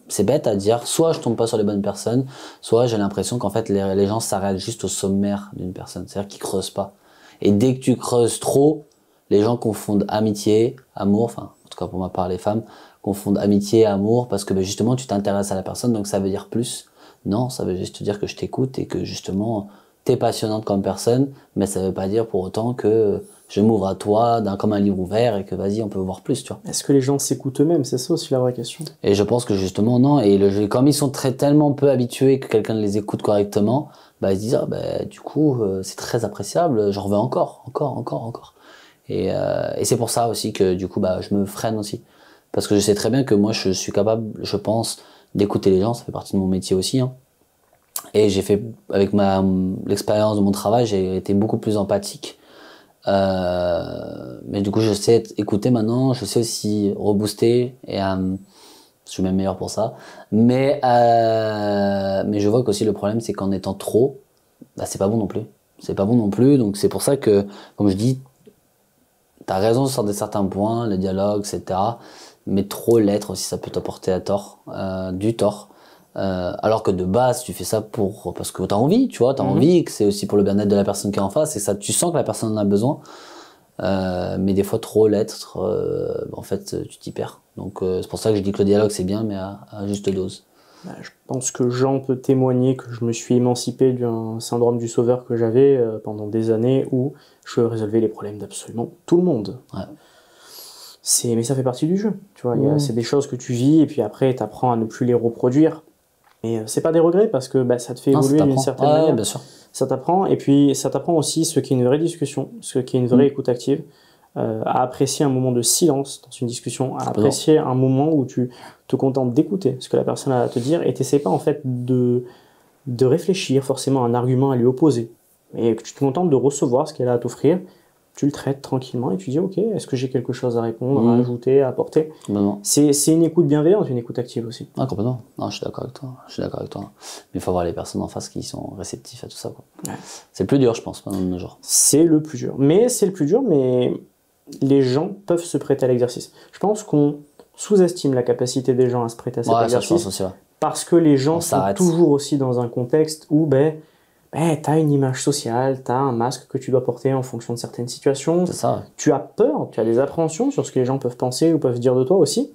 c'est bête à dire, soit je tombe pas sur les bonnes personnes, soit j'ai l'impression qu'en fait les gens s'arrêtent juste au sommaire d'une personne, c'est-à-dire qu'ils creusent pas. Et dès que tu creuses trop, les gens confondent amitié, amour, enfin, en tout cas pour ma part, les femmes confondent amitié, amour, parce que justement, tu t'intéresses à la personne, donc ça veut dire plus. Non, ça veut juste te dire que je t'écoute et que justement, t'es passionnante comme personne, mais ça veut pas dire pour autant que je m'ouvre à toi comme un livre ouvert et que vas-y, on peut voir plus, tu vois. Est-ce que les gens s'écoutent eux-mêmes? C'est ça aussi la vraie question. Et je pense que justement, non. Et comme ils sont tellement peu habitués que quelqu'un les écoute correctement, bah, ils se disent, ah, bah, du coup, c'est très appréciable, j'en veux encore. Et c'est pour ça aussi que, du coup, bah, je me freine aussi. Parce que je sais très bien que moi, je suis capable, je pense, d'écouter les gens, ça fait partie de mon métier aussi, hein. Et j'ai fait, avec l'expérience de mon travail, j'ai été beaucoup plus empathique. Mais du coup, je sais écouter maintenant, je sais aussi rebooster et je suis même meilleur pour ça. Mais je vois qu'aussi le problème, c'est qu'en étant trop, bah, c'est pas bon non plus. C'est pas bon non plus, donc c'est pour ça que, comme je dis, t'as raison sur certains points, le dialogue, etc. Mais trop l'être aussi, ça peut t'apporter à tort, du tort. Alors que de base, tu fais ça parce que t'as envie, tu vois, t'as envie, que c'est aussi pour le bien-être de la personne qui est en face, et ça, tu sens que la personne en a besoin. Mais des fois, trop l'être, en fait, tu t'y perds. Donc, c'est pour ça que je dis que le dialogue, c'est bien, mais à juste dose. Je pense que Jean peut témoigner que je me suis émancipé d'un syndrome du sauveur que j'avais pendant des années où je résolvais les problèmes d'absolument tout le monde. Ouais. Mais ça fait partie du jeu, tu vois. C'est des choses que tu vis et puis après, tu apprends à ne plus les reproduire. Et c'est pas des regrets parce que ça te fait évoluer d'une certaine manière. Bien sûr. Ça t'apprend, et puis ça t'apprend aussi ce qui est une vraie discussion, ce qui est une vraie écoute active, à apprécier un moment de silence dans une discussion, à apprécier un moment où tu te contentes d'écouter ce que la personne a à te dire et t'essaies pas en fait de réfléchir forcément à un argument à lui opposer, et que tu te contentes de recevoir ce qu'elle a à t'offrir, tu le traites tranquillement et tu dis ok, est-ce que j'ai quelque chose à répondre, à ajouter, à apporter. C'est une écoute bienveillante, une écoute active aussi. Ah, complètement. Non, je suis d'accord avec toi. Mais il faut avoir les personnes en face qui sont réceptifs à tout ça, quoi. Ouais. C'est le plus dur, je pense, pendant nos jours. C'est le plus dur, mais les gens peuvent se prêter à l'exercice. Je pense qu'on sous-estime la capacité des gens à se prêter à cet exercice, ça, je pense aussi, ouais. Parce que les gens sont toujours aussi dans un contexte où t'as une image sociale, t'as un masque que tu dois porter en fonction de certaines situations. C'est ça. Ouais. Tu as peur, tu as des appréhensions sur ce que les gens peuvent penser ou peuvent dire de toi aussi.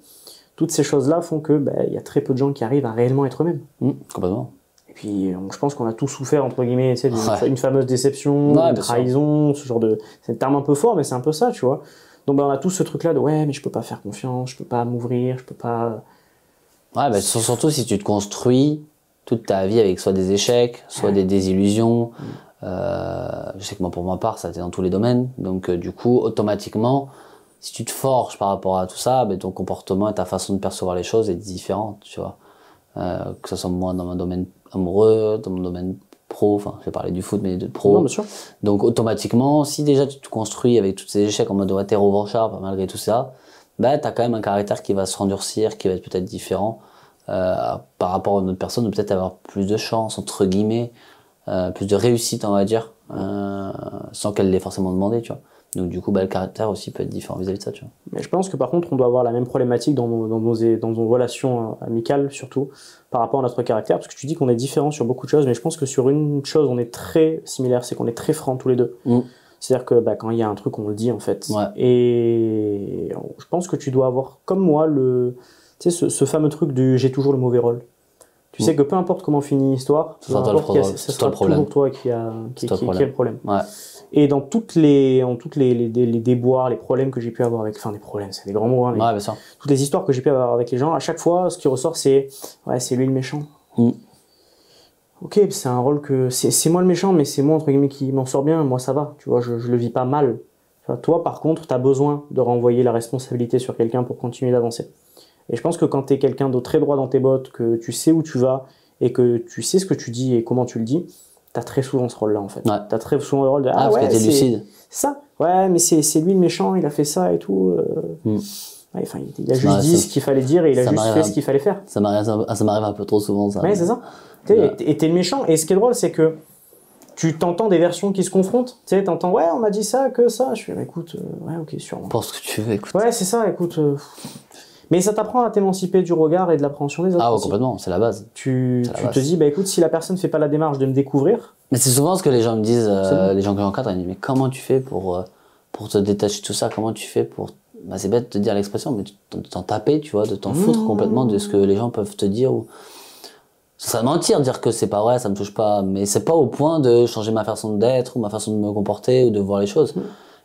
Toutes ces choses-là font que y a très peu de gens qui arrivent à réellement être eux-mêmes. Complètement. Et puis, je pense qu'on a tous souffert, entre guillemets, tu sais, une fameuse déception, une trahison, ce genre de... C'est un terme un peu fort, mais c'est un peu ça, tu vois. Donc, on a tous ce truc-là de « ouais, mais je peux pas faire confiance, je peux pas m'ouvrir, je peux pas... » Ouais, surtout si tu te construis toute ta vie avec soit des échecs, soit des désillusions. Je sais que moi, pour ma part, ça a été dans tous les domaines. Donc, du coup, automatiquement, si tu te forges par rapport à tout ça, ton comportement et ta façon de percevoir les choses est différente, tu vois. Que ce soit moi dans mon domaine amoureux, dans mon domaine pro, enfin, j'ai parlé du foot, mais de pro. Non, bien sûr. Donc, automatiquement, si déjà tu te construis avec tous ces échecs en mode ouais, t'es revanchard, malgré tout ça, t'as quand même un caractère qui va se rendurcir, qui va être peut-être différent. Par rapport à une autre personne, ou peut-être avoir plus de chance, entre guillemets, plus de réussite, on va dire, sans qu'elle l'ait forcément demandé, tu vois. Donc du coup, le caractère aussi peut être différent vis-à-vis de ça, tu vois. Mais je pense que par contre, on doit avoir la même problématique dans nos relations amicales, surtout, par rapport à notre caractère, parce que tu dis qu'on est différents sur beaucoup de choses, mais je pense que sur une chose, on est très similaires, c'est qu'on est très francs tous les deux. C'est-à-dire que quand il y a un truc, on le dit, en fait. Ouais. Et je pense que tu dois avoir, comme moi, tu sais, ce fameux truc du « j'ai toujours le mauvais rôle ». Tu sais que peu importe comment finit l'histoire, ce sera toujours toi qui est le problème. Ouais. Et dans toutes les déboires, les problèmes que j'ai pu avoir avec... Enfin, des problèmes, c'est des grands mots. Hein, mais bien sûr. Toutes les histoires que j'ai pu avoir avec les gens, à chaque fois, ce qui ressort, c'est « ouais, c'est lui le méchant ». Ok, c'est un rôle que... C'est moi le méchant, mais c'est moi, entre guillemets, qui m'en sort bien. Moi, ça va. Tu vois, je le vis pas mal. Toi, par contre, tu as besoin de renvoyer la responsabilité sur quelqu'un pour continuer d'avancer. Et je pense que quand tu es quelqu'un de très droit dans tes bottes, que tu sais où tu vas et que tu sais ce que tu dis et comment tu le dis, tu as très souvent ce rôle-là en fait. Ouais. Tu as très souvent le rôle de ah ouais, c'est lucide. Ça. Ouais, mais c'est lui le méchant, il a fait ça et tout. Ouais, enfin, il a juste dit ce qu'il fallait dire et il a juste fait ce qu'il fallait faire. Ça m'arrive un peu trop souvent ça. Ouais, c'est ça. Et t'es le méchant. Et ce qui est drôle, c'est que tu t'entends des versions qui se confrontent. Tu sais, t'entends, ouais, on m'a dit ça, que ça. Je fais, écoute, ouais, ok, sûrement. Pense ce que tu veux, écoute. Ouais, c'est ça, écoute. Mais ça t'apprend à t'émanciper du regard et de l'appréhension des autres. Ah ouais, aussi. complètement, c'est la base. Tu C'est la te dis, bah écoute, si la personne fait pas la démarche de me découvrir, Mais c'est souvent ce que les gens me disent, bon. les gens que j'encadre, ils me disent, mais comment tu fais pour te détacher de tout ça? Comment tu fais pour... Bah, c'est bête de te dire l'expression, mais de t'en taper, tu vois, de t'en foutre complètement de ce que les gens peuvent te dire. Ou... Ça serait mentir de dire que c'est pas vrai, ça me touche pas, mais c'est pas au point de changer ma façon d'être ou ma façon de me comporter ou de voir les choses.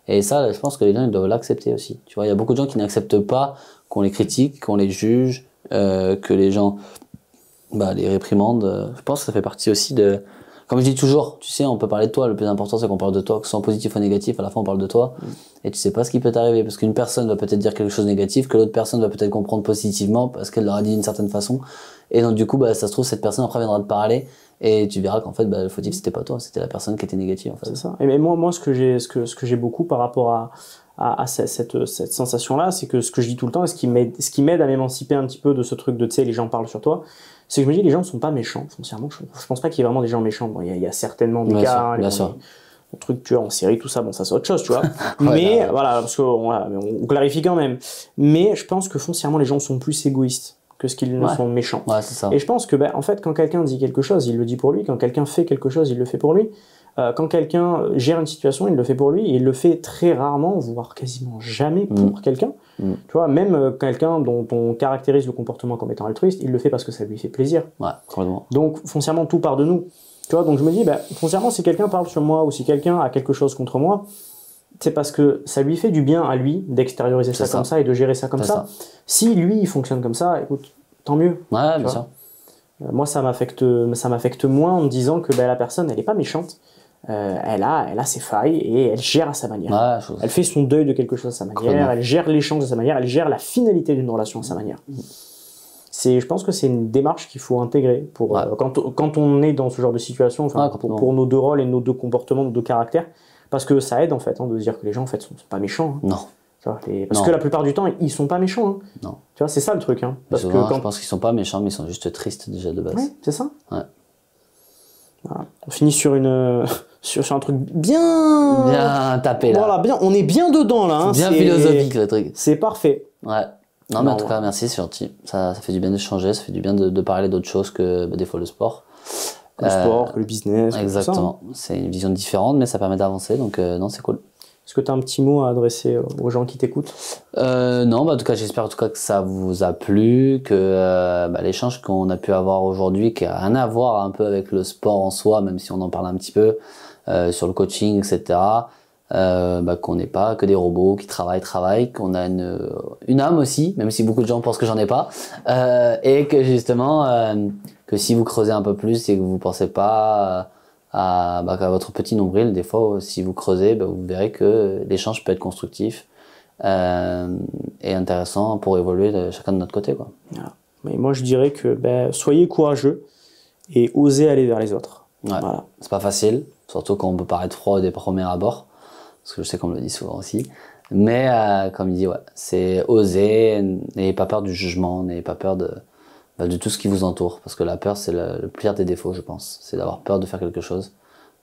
Et ça, je pense que les gens ils doivent l'accepter aussi. Tu vois, il y a beaucoup de gens qui n'acceptent pas qu'on les critique, qu'on les juge, que les gens les réprimandent. Je pense que ça fait partie aussi de... Comme je dis toujours, tu sais, on peut parler de toi, le plus important c'est qu'on parle de toi, que ce soit en positif ou négatif, à la fin on parle de toi, et tu sais pas ce qui peut t'arriver, parce qu'une personne va peut-être dire quelque chose de négatif, que l'autre personne va peut-être comprendre positivement, parce qu'elle l'aura dit d'une certaine façon, et donc du coup, ça se trouve, cette personne après viendra te parler, et tu verras qu'en fait, le fautif c'était pas toi, c'était la personne qui était négative en fait. c'est ça. Et moi, ce que j'ai beaucoup par rapport à cette sensation-là, c'est que ce que je dis tout le temps, et ce qui m'aide à m'émanciper un petit peu de ce truc de, tu sais, les gens parlent sur toi, c'est que je me dis, les gens ne sont pas méchants, foncièrement. Je pense pas qu'il y ait vraiment des gens méchants. Bon, il y a certainement des cas, bien sûr. Les trucs, tu vois, en série, tout ça, bon, ça c'est autre chose, tu vois. Mais voilà, parce qu'on on clarifie quand même. Mais je pense que foncièrement, les gens sont plus égoïstes que ce qu'ils ne sont méchants. Ouais, c'est ça. Et je pense que, en fait, quand quelqu'un dit quelque chose, il le dit pour lui. Quand quelqu'un fait quelque chose, il le fait pour lui. Quand quelqu'un gère une situation, il le fait pour lui. Et il le fait très rarement, voire quasiment jamais pour quelqu'un. Tu vois, même quelqu'un dont on caractérise le comportement comme étant altruiste, il le fait parce que ça lui fait plaisir. Ouais, complètement. Donc, foncièrement, tout part de nous. Tu vois, donc je me dis, foncièrement, si quelqu'un parle sur moi ou si quelqu'un a quelque chose contre moi, c'est parce que ça lui fait du bien à lui d'extérioriser ça comme ça et de gérer ça comme ça. Si lui, il fonctionne comme ça, écoute, tant mieux. Ouais, bien sûr. Moi, ça m'affecte moins en me disant que la personne, elle n'est pas méchante. Elle a ses failles et elle gère à sa manière. Ouais, elle fait son deuil de quelque chose à sa manière, elle gère l'échange à sa manière, elle gère la finalité d'une relation à sa manière. Je pense que c'est une démarche qu'il faut intégrer pour, quand on est dans ce genre de situation, pour nos deux rôles et nos deux comportements, nos deux caractères, parce que ça aide en fait de se dire que les gens en fait sont pas méchants. Non. Parce que la plupart du temps, ils sont pas méchants. Non. Tu vois, c'est ça le truc. Parce souvent, que je pense qu'ils sont pas méchants, mais ils sont juste tristes déjà de base. Ouais, c'est ça. Ouais. Voilà. On finit sur sur un truc bien tapé là. Voilà, on est bien dedans là. Bien philosophique le truc. C'est parfait. Ouais. Non, mais en tout cas, merci, c'est gentil. Ça fait du bien d'échanger, ça fait du bien de parler d'autre chose que des fois le sport. Le sport, que le business. Exactement. C'est une vision différente, mais ça permet d'avancer, donc non, c'est cool. Est-ce que tu as un petit mot à adresser aux gens qui t'écoutent? Non, en tout cas, j'espère en tout cas que ça vous a plu, que l'échange qu'on a pu avoir aujourd'hui, qui a rien à voir un peu avec le sport en soi, même si on en parle un petit peu, sur le coaching, etc., qu'on n'est pas que des robots qui travaillent, qu'on a une âme aussi, même si beaucoup de gens pensent que j'en ai pas, et que justement, que si vous creusez un peu plus et que vous pensez pas à votre petit nombril, des fois, si vous creusez, vous verrez que l'échange peut être constructif et intéressant pour évoluer chacun de notre côté, quoi. Voilà. Mais moi, je dirais que soyez courageux et osez aller vers les autres. Ouais. Voilà. C'est pas facile, surtout quand on peut paraître froid des premiers abords, parce que je sais qu'on me le dit souvent aussi. Mais comme il dit, c'est oser, n'ayez pas peur du jugement, n'ayez pas peur de tout ce qui vous entoure, parce que la peur c'est le pire des défauts, je pense, c'est d'avoir peur de faire quelque chose,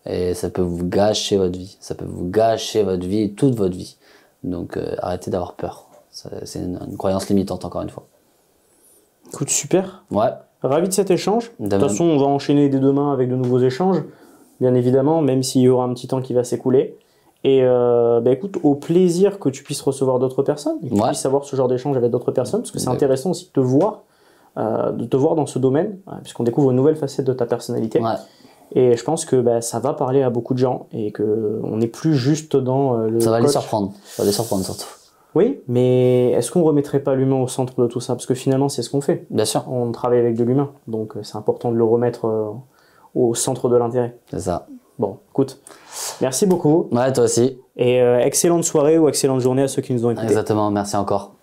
et ça peut vous gâcher votre vie, et toute votre vie, donc arrêtez d'avoir peur, c'est une croyance limitante encore une fois. Écoute, super. Ouais. Ravi de cet échange. De toute façon, on va enchaîner dès demain avec de nouveaux échanges, bien évidemment, même s'il y aura un petit temps qui va s'écouler. Et écoute, au plaisir que tu puisses recevoir d'autres personnes, et que tu puisses avoir ce genre d'échange avec d'autres personnes, parce que c'est intéressant aussi de te voir dans ce domaine, puisqu'on découvre une nouvelle facette de ta personnalité. Ouais. Et je pense que ça va parler à beaucoup de gens, et qu'on n'est plus juste dans le Ça va coach. les surprendre, surtout. Oui, mais est-ce qu'on ne remettrait pas l'humain au centre de tout ça? Parce que finalement, c'est ce qu'on fait. Bien sûr. On travaille avec de l'humain, donc c'est important de le remettre au centre de l'intérêt. C'est ça. Bon, écoute, merci beaucoup. Ouais, toi aussi. Et excellente soirée ou excellente journée à ceux qui nous ont écoutés. Exactement, merci encore.